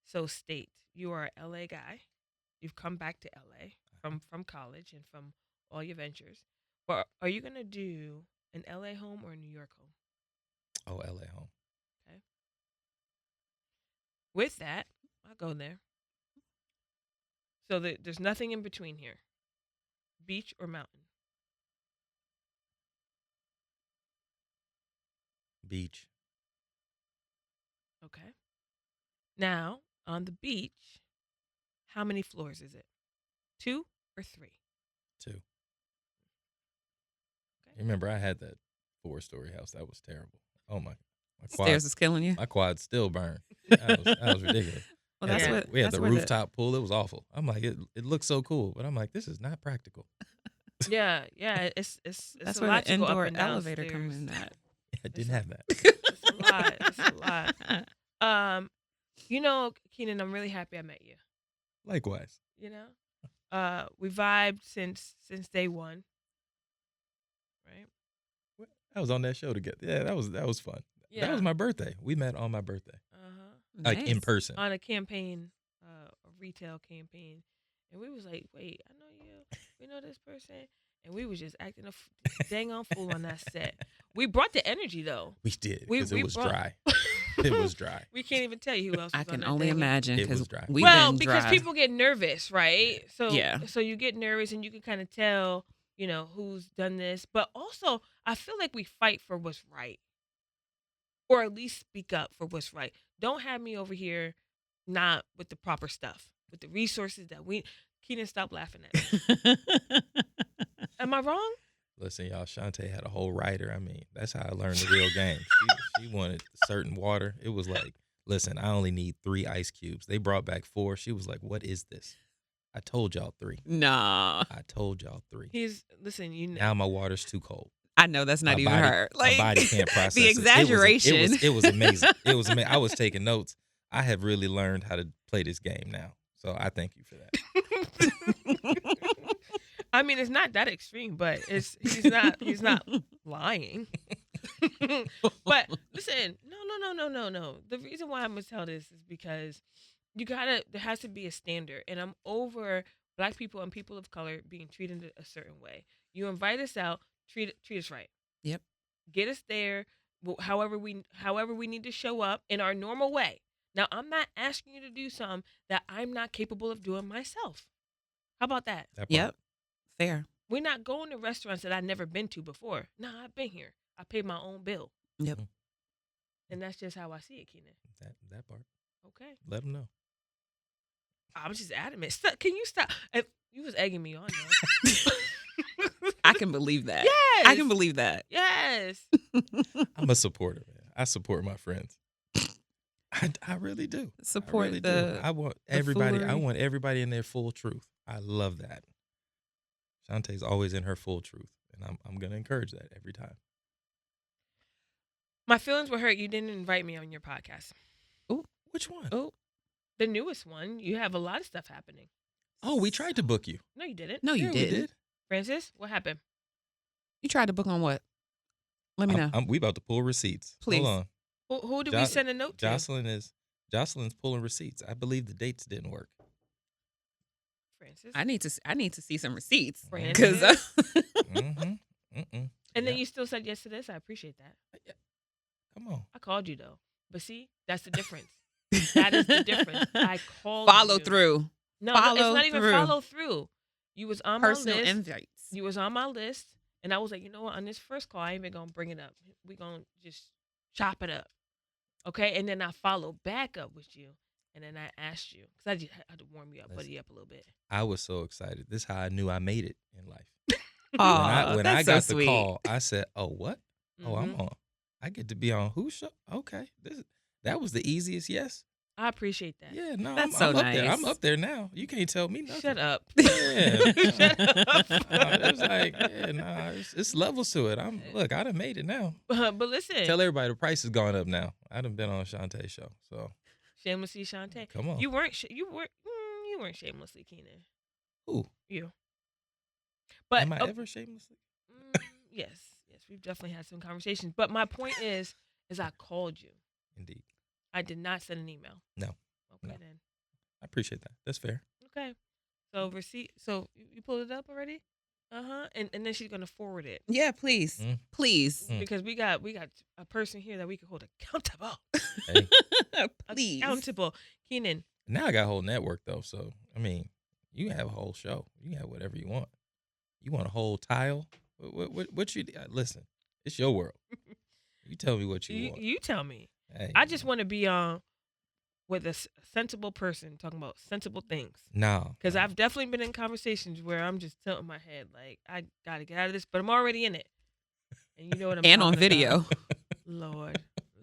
So state. You are a LA guy. You've come back to LA from college and from all your ventures. But are you gonna do an LA home or a New York home? Oh, LA home. With that, I'll go there. So there's nothing in between here. Beach or mountain? Beach. Okay. Now, on the beach, how many floors is it? 2 or 3? 2. Okay. Remember, I had that 4-story house. That was terrible. Oh my Stairs is killing you. my quad still burned. That was ridiculous. Well, Yeah. that's what We had that's the where rooftop pool. It was awful. I'm like, it looked so cool, but I'm like, this is not practical. Yeah, it's That's a where lot the to go up indoor and elevator comes downstairs. in. That I didn't have that. It's a lot. It's a lot. Keenan, I'm really happy I met you. Likewise. You know, we vibed since day one, right? I was on that show together. Yeah, that was fun. That was Yeah. my birthday. We met on my birthday, Uh-huh. like in Nice. person. On a campaign, a retail campaign, and we was like, "Wait, I know you. We know this person," and we was just acting dang on fool on that set. We brought the energy though. We did We because it we was brought. dry. It was dry. We can't even tell you who else I was on can that only thing. imagine It because was dry. we've Well, been because dry. people get nervous, right? So Yeah. so you get nervous and you can kind of tell, who's done this. But also, I feel like we fight for what's right, or at least speak up for what's right. Don't have me over here not with the proper stuff, with the resources that we. Keenan, stop laughing at me. Am I wrong? Listen, y'all, Shontay had a whole writer. I mean, that's how I learned the real game. She wanted certain water. It was like, listen, I only need 3 ice cubes. They brought back 4. She was like, what is this? I told y'all 3. Nah. I told y'all 3. Listen, Now my water's too cold. I know that's not My even body, her. Like my body can't process the it. exaggeration. It was amazing. It was amazing. I was taking notes. I have really learned how to play this game now. So I thank you for that. I mean, it's not that extreme, but he's not lying. But listen, no. The reason why I'm gonna tell this is because there has to be a standard, and I'm over Black people and people of color being treated a certain way. You invite us out, treat us right. Yep. Get us there, however we need to show up in our normal way. Now, I'm not asking you to do something that I'm not capable of doing myself. How about that? That part. Yep. Fair. We're not going to restaurants that I've never been to before. No, I've been here. I paid my own bill. Yep. And that's just how I see it, Keenan. That part. Okay. Let them know. I'm just adamant. Can you stop? You was egging me on, though. I can believe that. Yes. I can believe that. Yes. I'm a supporter, man. I support my friends. I really do. Support I really the. do. I want everybody. I foolery. want everybody in their full truth. I love that. Shontay's always in her full truth, and I'm gonna encourage that every time. My feelings were hurt. You didn't invite me on your podcast. Oh, which one? Oh, the newest one. You have a lot of stuff happening. Oh, we tried to book you. No, you didn't. No, you Yeah, we didn't. did. Francis, what happened? You tried to book on what? Let me know. We about to pull receipts. Please. Hold on. Who did we send a note to? Jocelyn's pulling receipts. I believe the dates didn't work. Francis. I need to see some receipts Francis. because And then you still said yes to this. I appreciate that. Come on. I called you though. But see, that's the difference. That is the difference. I called follow you. through. No, Follow it's not even through. follow through. You was on my Personal list. invites. You was on my list. And I was like, you know what? On this first call, I ain't even going to bring it up. We're going to just chop it up. Okay? And then I followed back up with you. And then I asked you. Because I just had to warm you up, buddy you up a little bit. I was so excited. This is how I knew I made it in life. Oh, when I that's got so the sweet. call, I said, "Oh, what? Oh, I'm Mhm. on. I get to be on whose show? Okay, that was the easiest yes. I appreciate that. Yeah, no, That's I'm so up there. nice. I'm up there now. You can't tell me nothing. Shut up. Yeah. Shut up. It's like, it's levels to it. Look, I done made it now. But listen, Tell everybody the price has gone up now. I done been on Shontay's show, so Shamelessly Shontay. come on. You weren't shamelessly Keenan. Who? You. But Am I ever shamelessly? yes, we've definitely had some conversations. But my point is I called you. Indeed. I did not send an email. No. Okay No. then. I appreciate that. That's fair. Okay. So receipt. So you pulled it up already? And then she's gonna forward it Yeah, please. Mm. Please. because we got a person here that we can hold accountable. Hey, Please. Accountable. Keenan. now I got a whole network though, so I mean, you can have a whole show. You can have whatever you want. You want a whole tile? What you listen? It's your world. You tell me what you want. You tell me. Hey, I just want to be on with a sensible person talking about sensible things. no, Because I've definitely been in conversations where I'm just tilting my head like I gotta get out of this, but I'm already in it. And you know what I'm And on talking video. about.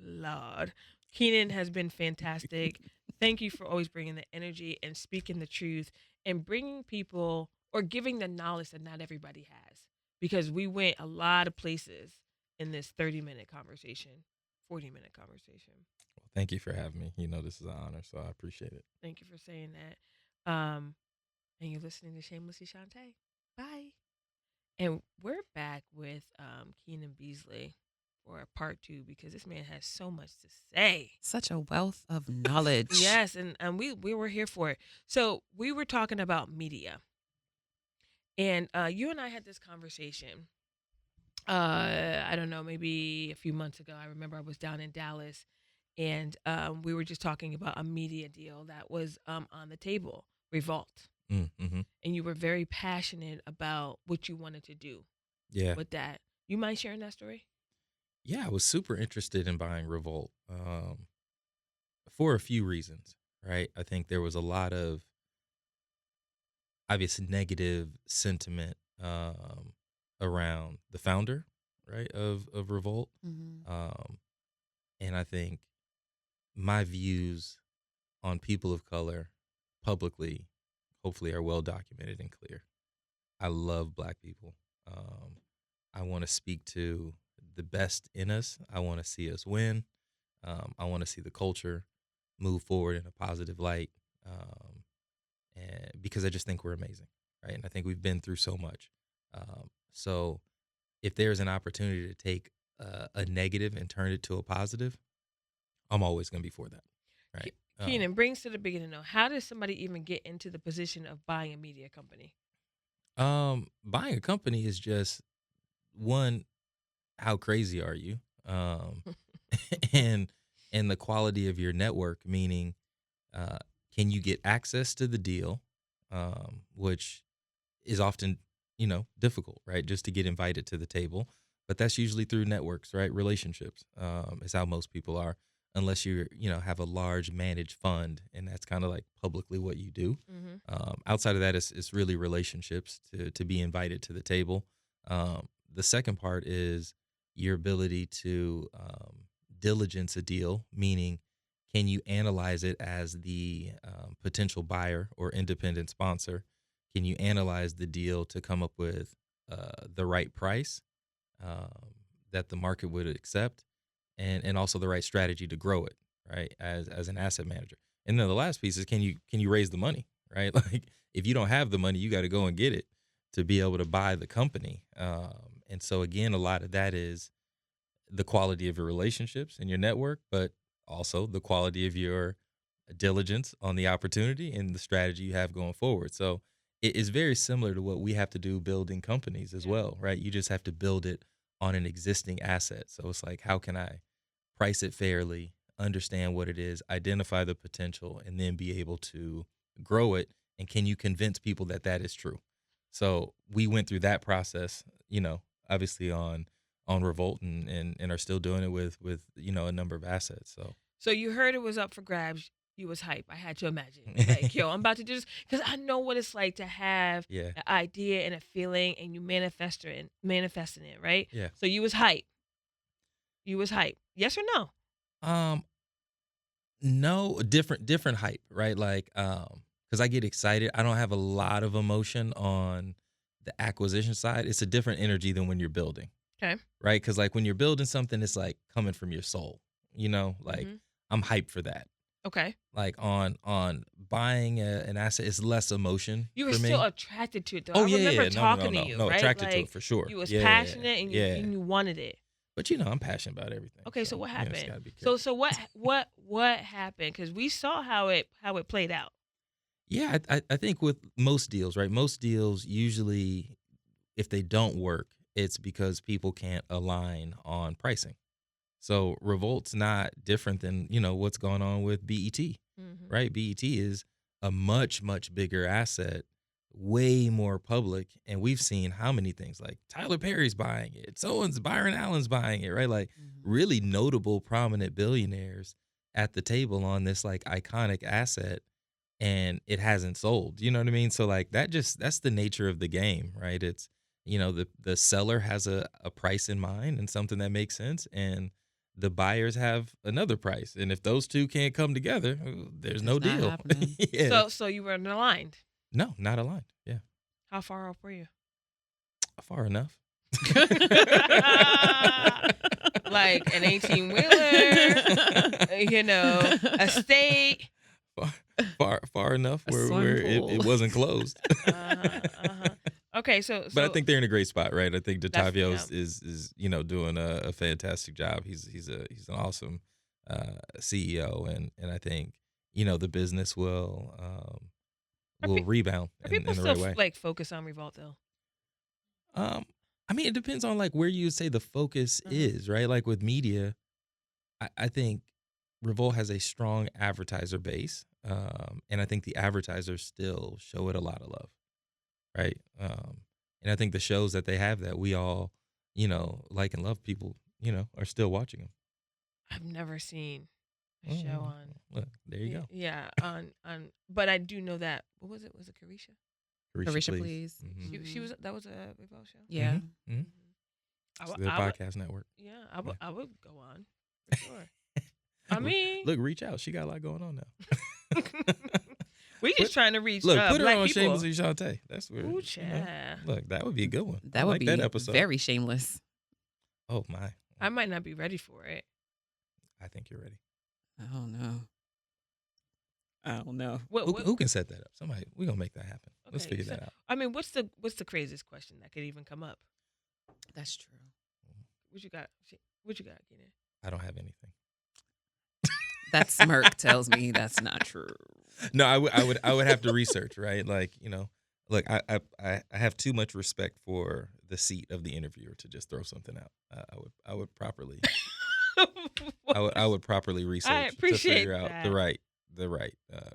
Lord. Keenan has been fantastic. Thank you for always bringing the energy and speaking the truth and bringing people or giving the knowledge that not everybody has. Because we went a lot of places in this 30-minute conversation, 40-minute conversation. Thank you for having me. You know this is an honor, so I appreciate it. Thank you for saying And you're listening to Shamelessly Shontay. Bye. And we're back with Keenan Beasley for part two because this man has so much to say. Such a wealth of knowledge. Yes, and we were here for it. So we were talking about media, and you and I had this conversation. I don't know, maybe a few months ago. I remember I was down in Dallas, and we were just talking about a media deal that was on the table, Revolt. Mm-hmm. And you were very passionate about what you wanted to do Yeah. with that. You mind sharing that story? Yeah, I was super interested in buying Revolt for a few reasons, right? I think there was a lot of obvious negative sentiment around the founder, right, of Revolt. Mm-hmm. And I think my views on people of color publicly, hopefully, are well documented and clear. I love Black people. I want to speak to the best in us. I want to see us win. I want to see the culture move forward in a positive light, and because I just think we're amazing, right? And I think we've been through so much. So if there's an opportunity to take a negative and turn it to a positive, I'm always going to be for that, right? Keenan, brings to the beginning though. How does somebody even get into the position of buying a media company? Buying a company is just one, how crazy are you? and the quality of your network, meaning can you get access to the deal, which is often, difficult, right? Just to get invited to the table. But that's usually through networks, right? Relationships is how most people are, unless you have a large managed fund, and that's kind of like publicly what you do. Mm-hmm. Outside of that, it's really relationships to be invited to the table. The second part is your ability to diligence a deal, meaning can you analyze it as the potential buyer or independent sponsor? Can you analyze the deal to come up with the right price that the market would accept, and also the right strategy to grow it, right? As an asset manager. And then the last piece is can you raise the money, right? Like if you don't have the money, you got to go and get it to be able to buy the company. And so again, a lot of that is the quality of your relationships and your network, but also the quality of your diligence on the opportunity and the strategy you have going forward. So it is very similar to what we have to do building companies as well, right? You just have to build it on an existing asset. So it's like, how can I price it fairly, understand what it is, identify the potential, and then be able to grow it? And can you convince people that that is true? So we went through that process, obviously on Revolt and are still doing it with a number of assets. So you heard it was up for grabs. You was hype. I had to imagine. Like, yo, I'm about to do this. Because I know what it's like to have Yeah. an idea and a feeling and you manifesting it, right? Yeah. So you was hype. You was hype. Yes or no? No, different hype, right? Like, because I get excited. I don't have a lot of emotion on the acquisition side. It's a different energy than when you're building. Okay. Right? Because like when you're building something, it's like coming from your soul, like I'm hyped for that. Okay. Like on buying an asset, it's less emotion. You were for me. still attracted to it, though. Oh, I yeah, remember yeah. talking No, to you, no, right? attracted to Like, it for sure. You was Yeah, passionate and yeah. you wanted it. But I'm passionate about everything. Okay, so what it's happened? gotta be careful. So what happened? Because we saw how it played out. Yeah, I think with most deals, right? Most deals usually, if they don't work, it's because people can't align on pricing. So Revolt's not different than, what's going on with BET, Mm-hmm. right? BET is a much, much bigger asset, way more public. And we've seen how many things like Tyler Perry's buying it. Byron Allen's buying it, right? Like really notable, prominent billionaires at the table on this like iconic asset, and it hasn't sold. You know what I mean? So like that's the nature of the game, right? It's, the seller has a price in mind and something that makes sense, and the buyers have another price. And if those two can't come together, there's no deal. Yeah. So you were aligned. No, not aligned. Yeah. How far off were you? Far enough. Like an 18-wheeler, a steak. far enough A where swimming it pool. wasn't closed. Uh-huh, uh-huh. Okay, so But I think they're in a great spot, right? I think That's Datavio yeah. is doing a fantastic job. He's an awesome CEO, and I think the business Are, will pe- rebound are in people the still right way. like focus on Revolt though? I mean, it depends on like where you say the focus Uh-huh. is, right? Like with media, I think Revolt has a strong advertiser base, and I think the advertisers still show it a lot of love, right? And I think the shows that they have that we all, like and love, people, are still watching them. I've never seen a show Mm, on. Look, there you go. Yeah, on. But I do know that. What was it? Was it Carisha? Carisha, Carisha, please. please. She was. That was a Revolt show. Yeah. Mm-hmm. I It's would. their I would. podcast network. Yeah, I would. I would go on for sure. I mean, Look, reach out. She got a lot going on now. we just trying to reach Look, put her black on people. Shamelessly Shontay. That's where. Ooh, child. Look, that would be a good one. That I would like be that episode. very shameless. Oh my! I might not be ready for it. I think you're ready. I don't know. I don't know. Who can set that up? Somebody. We're gonna make that happen. Let's Okay, figure so- that out. I mean, what's the craziest question that could even come up? That's true. What you got? What you got, Keenan? I don't have anything. That smirk tells me that's not true. No, I would have to research, right? Like, look, I have too much respect for the seat of the interviewer to just throw something out. I would properly I would properly research to appreciate figure out that. the right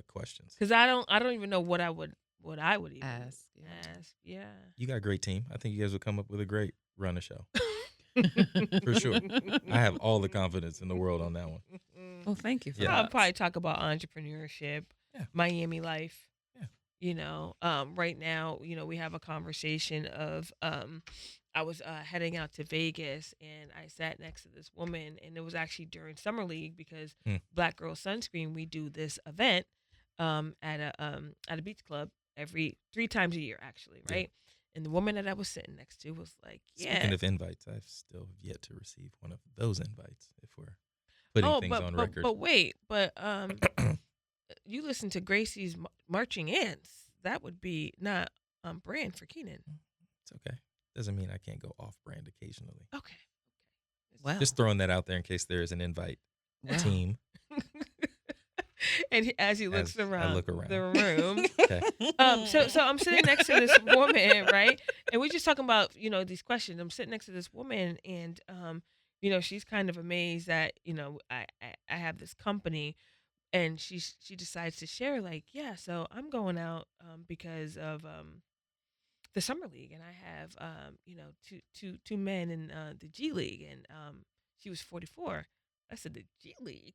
questions. Because I don't even know what I would even Ask. ask. Yeah. You got a great team. I think you guys would come up with a great run of show. For sure. I have all the confidence in the world on that one. Well, thank you for Yeah. I'll that. probably talk about entrepreneurship, Yeah. Miami life. Yeah. Right now, we have a conversation of I was heading out to Vegas and I sat next to this woman, and it was actually during summer league because Black Girl Sunscreen, we do this event at a beach club every 3 times a year actually, Yeah. right? And the woman that I was sitting next to was like, yeah. Speaking of invites, I've still yet to receive one of those invites if we're putting things on record. But wait, you listen to Gracie's marching ants. That would be not brand for Keenan. It's okay. Doesn't mean I can't go off brand occasionally. Okay. Well, Just throwing that out there in case there is an invite wow. team. And as he looks As I around, look around. the room, Okay. so I'm sitting next to this woman, right? And we're just talking about these questions. I'm sitting next to this woman, and she's kind of amazed that I have this company, and she decides to share like, yeah, so I'm going out because of the summer league, and I have two men in the G League, and she was 44. I said, the G League,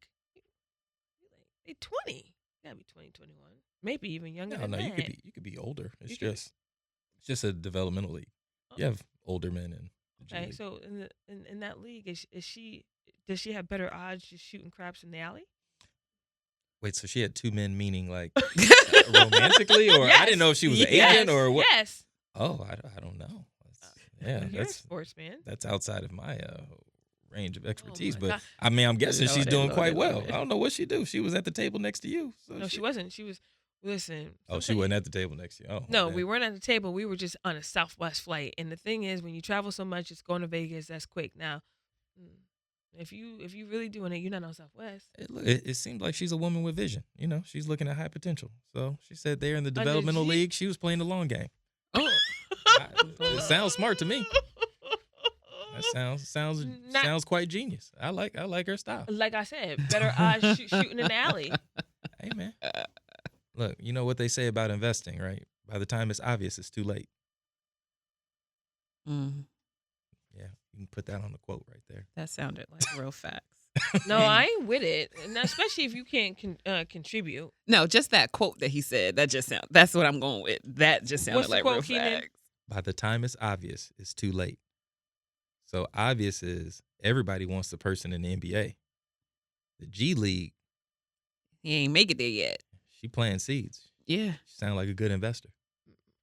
they 20. Gotta be 20, 21, maybe even younger than No, that. you could be older. It's You could- just a developmental league. You have older men in the G Okay, League. so in that league, does she have better odds just shooting craps in the alley? Wait, so she had 2 men, meaning like romantically, or I Yes. didn't know if she was an Yes. agent or what. Yes. Oh, I don't know. You're a That's sportsman. that's outside of my range of expertise. my but God. I mean, I'm guessing she's Lordy, doing Lordy, quite well. Lordy. I don't know what she do. She was at the table next to you. So No, she wasn't. She was. Listen. Oh, she sometimes- wasn't at the table next to you. Oh, No, okay. we weren't at the table. We were just on a Southwest flight. And the thing is, when you travel so much, it's going to Vegas. That's quick. Now, if you really doing it, you're not on Southwest. It seems like she's a woman with vision. She's looking at high potential. So she said they're in the Under developmental G? league. She was playing the long game. Oh, It sounds smart to me. That Not- sounds quite genius. I like her style. Like I said, better odds shooting in the alley. Hey man, look, you know what they say about investing, right? By the time it's obvious, it's too late. mm, Yeah, you can put that on the quote right there. that sounded like real facts. No, I ain't with it, and especially if you can't contribute. No, just that quote that he said. That's what I'm going with. That just sounded What's the like quote, real Keenan? facts. By the time it's obvious, it's too late. So obvious is everybody wants the person in the NBA. The G League, He ain't make it there yet. she planting seeds. Yeah, She sound like a good investor.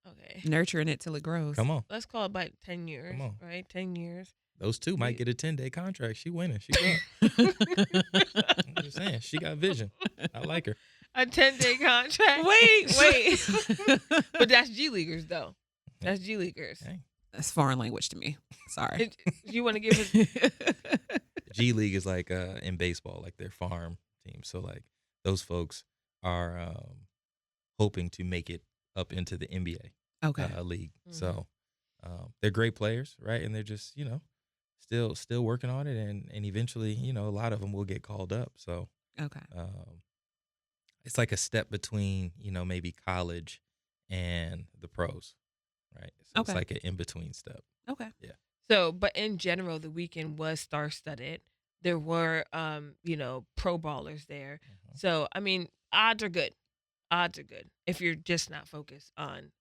Okay, nurturing it till it grows. Come on. let's call it about 10 years. Come on. Right, 10 years. Those two might get a 10-day contract. She winning. She good. I'm just saying. She got vision. I like her. a 10-day contract. Wait. But that's G Leaguers, though. That's G Leaguers. Dang. That's foreign language to me. Sorry. You want to give us? G League is like in baseball, like their farm team. So like those folks are hoping to make it up into the NBA Okay. league. Mhm. So they're great players, right? And they're just still working on it, and eventually a lot of them will get called up. So Okay. it's like a step between maybe college and the pros, right? So it's Okay. like an in between step. Okay. So, but in general, the weekend was star-studded. There were, pro ballers there. Mhm. So, I mean, odds are good. Odds are good if you're just not focused on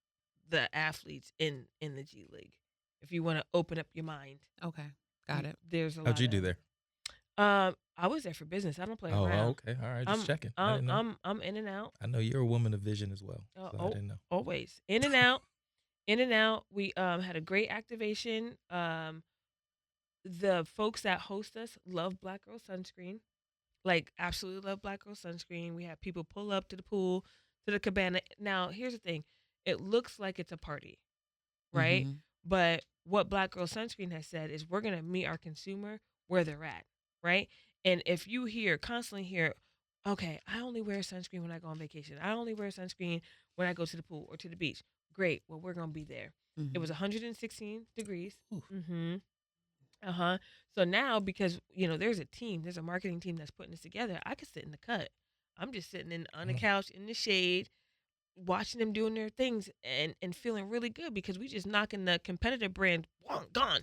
the athletes in the G League. If you want to open up your mind, Okay. Got it. there's a lot. How'd you do there? I was there for business. I don't play Oh, around. okay, all right, just checking. I didn't know. I'm in and out. I know you're a woman of vision as well, so I didn't know. Always in and out, in and out. We had a great activation. The folks that host us love Black Girl Sunscreen, like absolutely love Black Girl Sunscreen. We have people pull up to the pool, to the cabana. Now, here's the thing: it looks like it's a party, right? Mhm. But what Black Girl Sunscreen has said is we're gonna meet our consumer where they're at, right? And if you constantly hear, okay, I only wear sunscreen when I go on vacation. I only wear sunscreen when I go to the pool or to the beach. Great. Well, we're gonna be there. It was 116 degrees. Oof. Mm-hmm. Uh-huh. So now, because there's a marketing team that's putting this together, I could sit in the cut. I'm just sitting on the couch in the shade, watching them doing their things and feeling really good because we just knocking the competitive brand gone.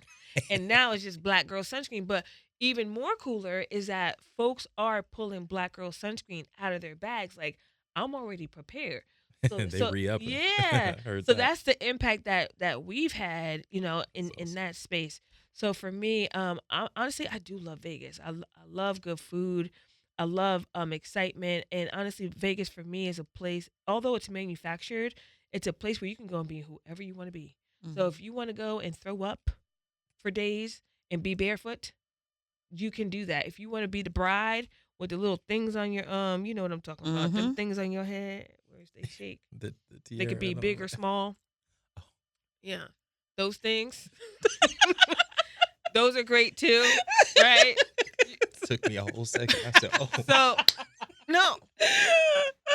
And now it's just Black Girl Sunscreen. But even more cooler is that folks are pulling Black Girl Sunscreen out of their bags. Like, I'm already prepared. They re-upping. Yeah. Heard So that. that's the impact that we've had, in that space. So for me, honestly, I do love Vegas. I love good food. I love excitement. And honestly, Vegas for me is a place, although it's manufactured, it's a place where you can go and be whoever you want to be. So if you want to go and throw up for days and be barefoot, you can do that. If you want to be the bride with the little things on your you know what I'm talking about, them things on your head, whereas they shake. the They could be tiara, big or small. Oh. Yeah. Those things. Those are great too, right? Took me a whole second. I said, "Oh, So, no.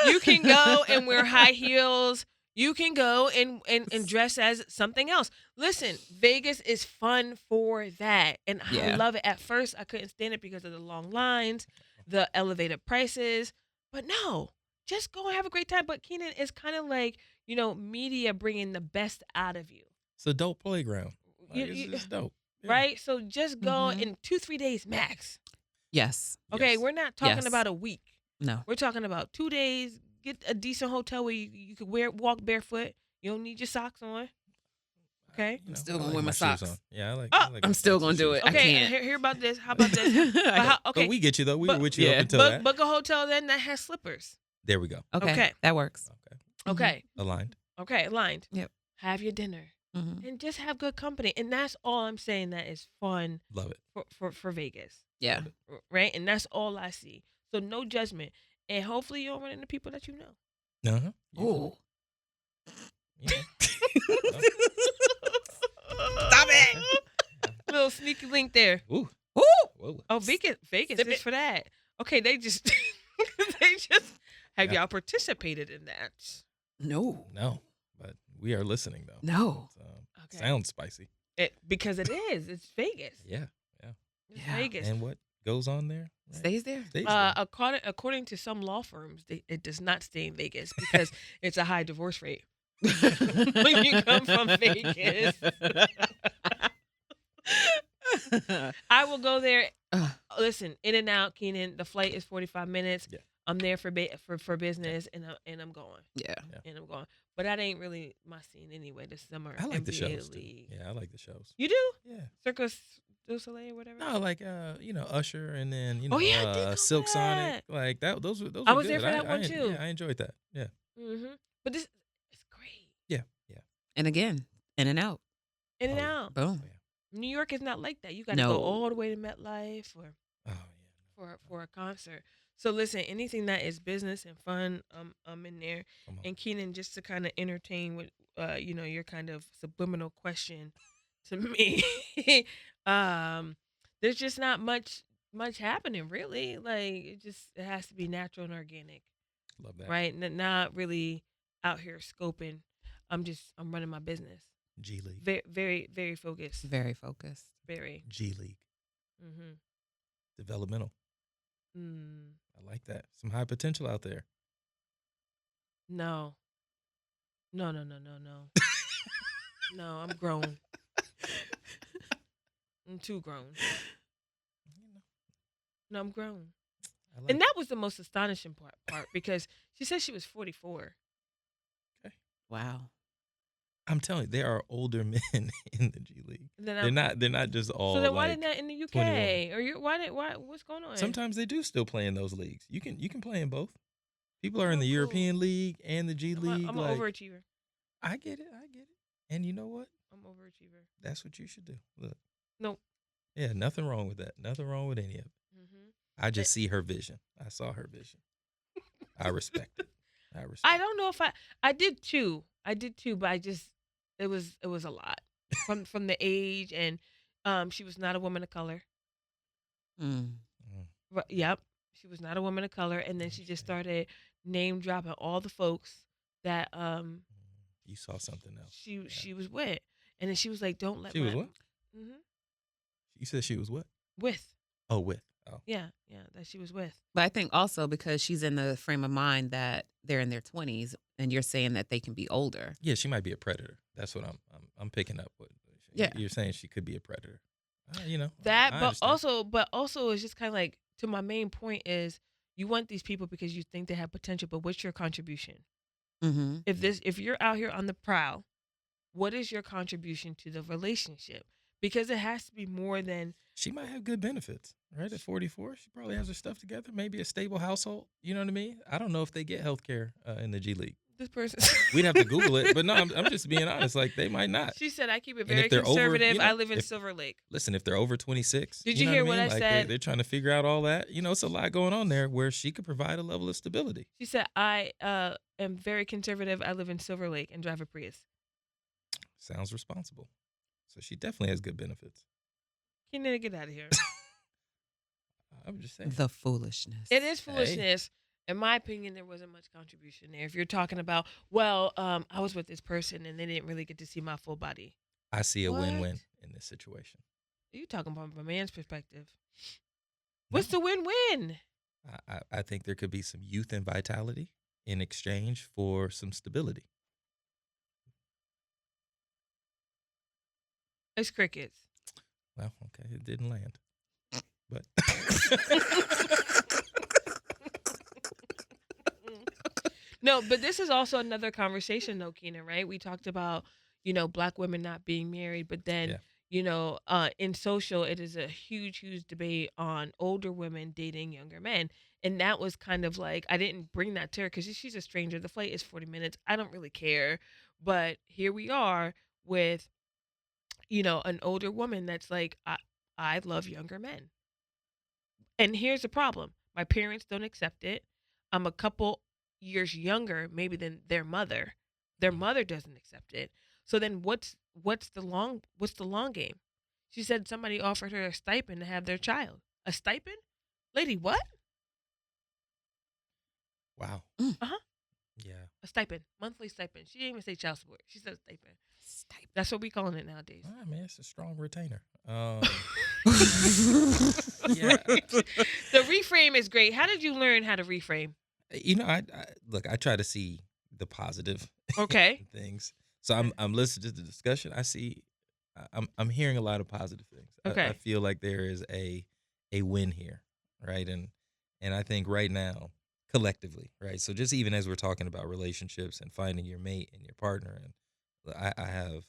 You can go and wear high heels. You can go and dress as something else. Listen, Vegas is fun for that. And I Yeah. love it. At first, I couldn't stand it because of the long lines, the elevated prices. But no, just go and have a great time. But Keenan, it's kind of like, media bringing the best out of you. it's a dope playground. Like, You- it's dope, Yeah. Right? So just go Mhm. in 2-3 days max. Yes. Okay, Yes. we're not talking Yes. about a week. No. We're talking about 2 days. Get a decent hotel where you could walk barefoot. You don't need your socks on. Okay. You know, still I gonna like wear my shoes socks. on. Yeah, I like. Oh, I like I'm my still socks gonna and do shoes. it. I Okay. can't. Hear about this. How about this? But But we get you though. We were with you yeah. up until that. book a hotel then that has slippers. There we go. Okay. Okay. That works. Okay, Okay. aligned. Okay. Aligned. Yep. Have your dinner Mm-hmm. and just have good company. And that's all I'm saying that is fun Love it. for Vegas. Yeah. Love it. Right. And that's all I see. So no judgment. And hopefully you don't run into people that you know. Uh-huh. Oh. Yeah. Stop it. Little sneaky link there. Ooh. Ooh. Whoa. Oh, Vegas Sip is it. for that. Okay, they just have Yeah. y'all participated in that? No. No, but we are listening though. No. So, Okay. sounds spicy. Because it is. It's Vegas. Yeah. It's Yeah. Vegas. And what goes on there? Right? Stays there. Stays there. According to some law firms, it does not stay in Vegas because it's a high divorce rate when you come from Vegas. I will go there. Listen, in and out, Keenan. The flight is 45 minutes. Yeah. I'm there for business, and I'm going. Yeah. And I'm going. But that ain't really my scene anyway. The summer I like the NBA shows too. league. Yeah, I like the shows. You do? Yeah. Circus du Soleil or whatever. No, like Usher, and then Oh, yeah, I did go Silk to Sonic, that. like that. Those were I was there good. for that one, too. Yeah, I enjoyed that. Yeah. But this it's great. Yeah. And again, in and out. In and Oh, yeah. out. Boom. New York is not like that. You got to No. go all the way to MetLife or Oh yeah. for a concert. So listen, anything that is business and fun, I'm in there. Come on. And Keenan, just to kind of entertain with, your kind of subliminal question to me, um, there's just not much happening really. Like it has to be natural and organic, Love that. right? Not really out here scoping. I'm running my business. G League. Very very very focused. Very focused. Very. G League. Mhm. Developmental. Mm, I like that. Some high potential out there. no. No, no, no, no, no. No, I'm grown. I'm too grown. You know, No, I'm grown. I like And that was the most astonishing part because she said she was 44. Okay. Wow. I'm telling you, there are older men in the G League. And then They're not just all so then why like didn't that in the 21. UK? Or you why what's going on? Sometimes they do still play in those leagues. You can play in both. People are Oh, in the cool. European League and the G I'm League. an Like, overachiever. I get it. And you know what? I'm overachiever. That's what you should do. Look, No. yeah, nothing wrong with that. Nothing wrong with any of it. Mhm. I just see her vision. I saw her vision. I respect it. I respect. I don't know if I did too. I did too, but I just it was a lot from the age and she was not a woman of color. Mm. Mm, Yep, she was not a woman of color, and then she just okay. started name dropping all the folks that You saw something else. Yeah. she was with, and then she was like, "Don't let She my was what? hmm You said she was what? with Oh, with. Oh, yeah that she was with." But I think also because she's in the frame of mind that they're in their 20s and you're saying that they can be older. yeah. She might be a predator. That's what I'm picking up with. Yeah. You're saying she could be a predator. You know That, I but understand. also, it's just kind of like to my main point is you want these people because you think they have potential, but what's your contribution? Mm-hmm. If you're out here on the prowl, what is your contribution to the relationship? Because it has to be more than She might have good benefits, right? At 44, she probably has her stuff together. Maybe a stable household. You know what I mean? I don't know if they get health care in the G League. this person. We'd have to Google it, but no, I'm just being honest. Like they might not. She said, "I keep it And very if they're over, conservative. you I know, live in if Silver Lake." listen, if they're over 26, Did you you know hear what what I I mean? Like said? they're trying to figure out all that. You know, it's a lot going on there where she could provide a level of stability. She said, "I am very conservative. I live in Silver Lake and drive a Prius." Sounds responsible. So she definitely has good benefits. You need to get out of here. I'm just saying. The foolishness. It is Hey, foolishness. In my opinion, there wasn't much contribution there. If you're talking about, well, I was with this person and they didn't really get to see my full body. I see a What? win-win in this situation. You talking about from a man's perspective? No, What's the win-win? I think there could be some youth and vitality in exchange for some stability. It's crickets. Well, okay, it didn't land, but No, but this is also another conversation, though, Keenan. Right? We talked about black women not being married, but then yeah, in social, it is a huge, huge debate on older women dating younger men, and that was kind of like I didn't bring that to her because she's a stranger. The flight is 40 minutes. I don't really care, but here we are with an older woman that's like I love younger men. And here's the problem. My parents don't accept it. I'm a couple years younger maybe than their mother. Their mm, mother doesn't accept it. So then what's the long game? She said somebody offered her a stipend to have their child. A stipend? Lady, what? wow, Mm. Uh-huh. yeah. A stipend. Monthly stipend. She didn't even say child support. She said stipend. Stipend. That's what we calling it nowadays. All right, man, it's a strong retainer. Yeah, The reframe is great. How did you learn how to reframe? I look. I try to see the positive Okay. in things. So I'm listening to the discussion. I see. I'm hearing a lot of positive things. I Okay. feel like there is a win here, right? And I think right now collectively, right? So just even as we're talking about relationships and finding your mate and your partner, and I have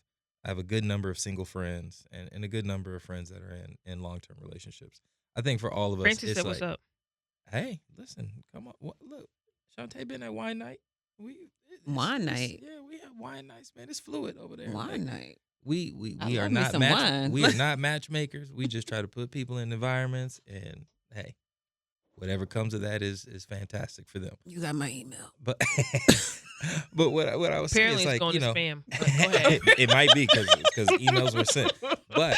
a good number of single friends and a good number of friends that are in long-term relationships. I think for all of us, Francis it's said, "What's like, up?" hey, listen, come on, look, Shantae been at wine night. Wine night. Yeah, we have wine nights, man. It's fluid over there. Like, Wine night. we I we are love me not some wine. we are not matchmakers. We just try to put people in environments, and hey, whatever comes of that is fantastic for them. You got my email. But but what I was saying Apparently is, it's like, going you to know, spam. But go ahead. it might be because emails were sent. But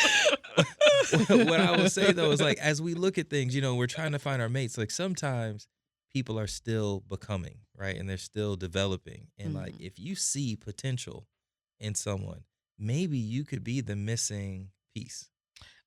what I would say though is, like, as we look at things, you know, we're trying to find our mates. Like, sometimes people are still becoming, right, and they're still developing. And like, if you see potential in someone, maybe you could be the missing piece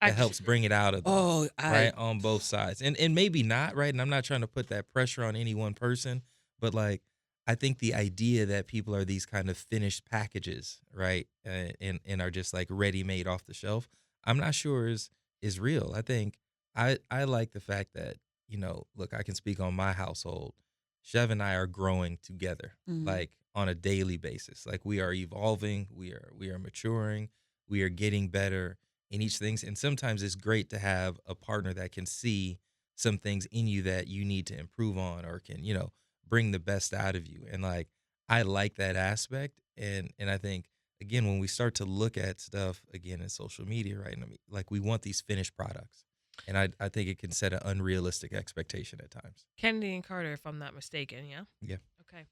I that helps bring it out of them. Oh, Right, on both sides, and maybe not, right. And I'm not trying to put that pressure on any one person, but like, I think the idea that people are these kind of finished packages, right, and are just like ready made off the shelf, I'm not sure is real. I think I like the fact that, you know, look, I can speak on my household. Chev and I are growing together, like on a daily basis. Like, we are evolving, we are maturing, we are getting better in each things. And sometimes it's great to have a partner that can see some things in you that you need to improve on, or can, you know, bring the best out of you. And like, I like that aspect. And I think, again, when we start to look at stuff again in social media, right, and I mean, like, we want these finished products. And I think it can set an unrealistic expectation at times. Kennedy and Carter, if I'm not mistaken. Yeah. Yeah. Okay.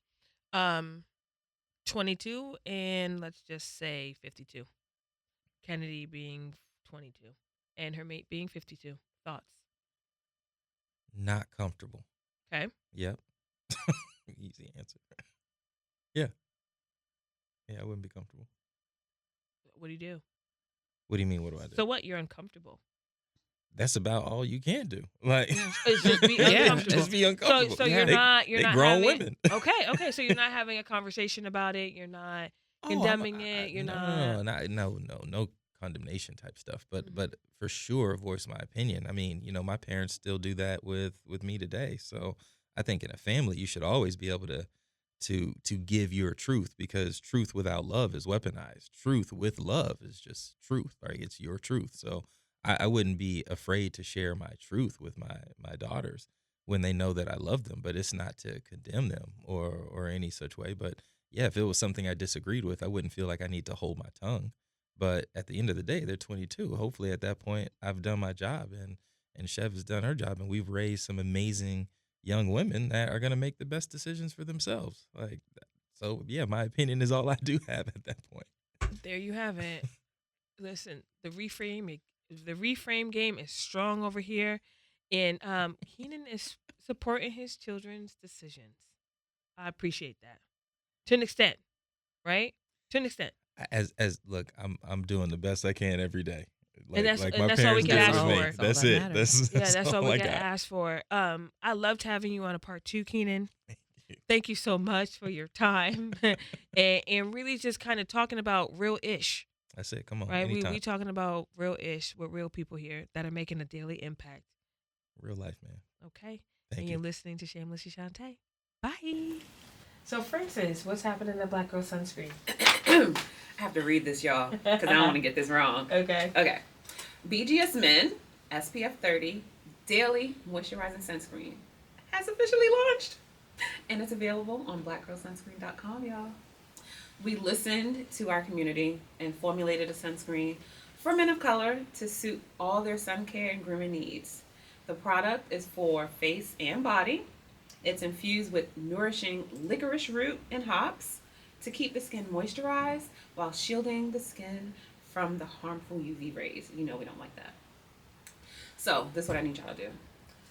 22 and let's just say 52. Kennedy being 22 and her mate being 52. Thoughts? Not comfortable. Okay. Yep. Easy answer. Yeah. Yeah, I wouldn't be comfortable. What do you do? What do you mean, what do I do? So what? You're uncomfortable. That's about all you can do. Like, It's just be Yeah, uncomfortable. just be uncomfortable. So you're They- not they not grown having, women. Okay. So you're not having a conversation about it. You're not Oh, condemning it. You're not. no condemnation type stuff. But for sure, voice my opinion. I mean, you know, my parents still do that with me today. So I think in a family, you should always be able to give your truth, because truth without love is weaponized. Truth with love is just truth, right? It's your truth. So I wouldn't be afraid to share my truth with my daughters when they know that I love them, but it's not to condemn them or any such way. But yeah, if it was something I disagreed with, I wouldn't feel like I need to hold my tongue. But at the end of the day, they're 22. Hopefully at that point, I've done my job, and Chev has done her job, and we've raised some amazing young women that are going to make the best decisions for themselves. Like, so yeah, my opinion is all I do have at that point. There you have it. Listen, the reframe game is strong over here, and Keenan is supporting his children's decisions. I appreciate that to an extent, right? To an extent, As look, I'm doing the best I can every day. And that's- like and my that's all we parents can did ask with me. for. That's all That's that it. matters. that's all we I got to got. ask for. I loved having you on a part 2, Keenan. Thank you. Thank you so much for your time, and really just kind of talking about real ish. That's it. Come on, Right, anytime. we talking about real ish with real people here that are making a daily impact. Real life, man. Okay, Thank and you. you're listening to Shamelessly Shontay. Bye. So, Francis, what's happening in Black Girl Sunscreen? I have to read this, y'all, because I don't want to get this wrong. Okay. Okay. BGS Men SPF 30 Daily Moisturizing Sunscreen has officially launched. And it's available on blackgirlsunscreen.com, y'all. We listened to our community and formulated a sunscreen for men of color to suit all their sun care and grooming needs. The product is for face and body. It's infused with nourishing licorice root and hops to keep the skin moisturized while shielding the skin from the harmful UV rays. You know we don't like that. So this is what I need y'all to do.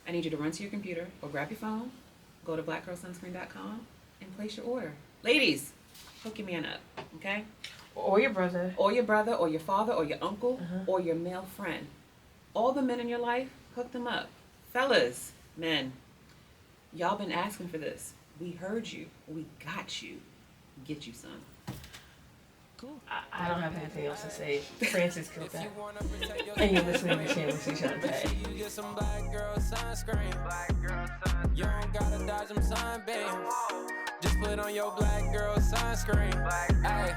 I need you to run to your computer or grab your phone, go to blackgirlsunscreen.com and place your order. Ladies, hook your man up, okay? Or your brother. Or your brother or your father or your uncle or your male friend. All the men in your life, hook them up. Fellas, men, y'all been asking for this. We heard you. We got you. Get you some. Cool. I don't have anything else to say. Francis killed that. And you're listening to Shamelessly Shontay. You get some black girl sunscreen. You don't gotta dodge them sunbeams. Just put on your black girl sunscreen. Ay,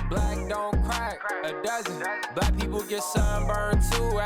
black don't crack a dozen. Black people get sunburned too.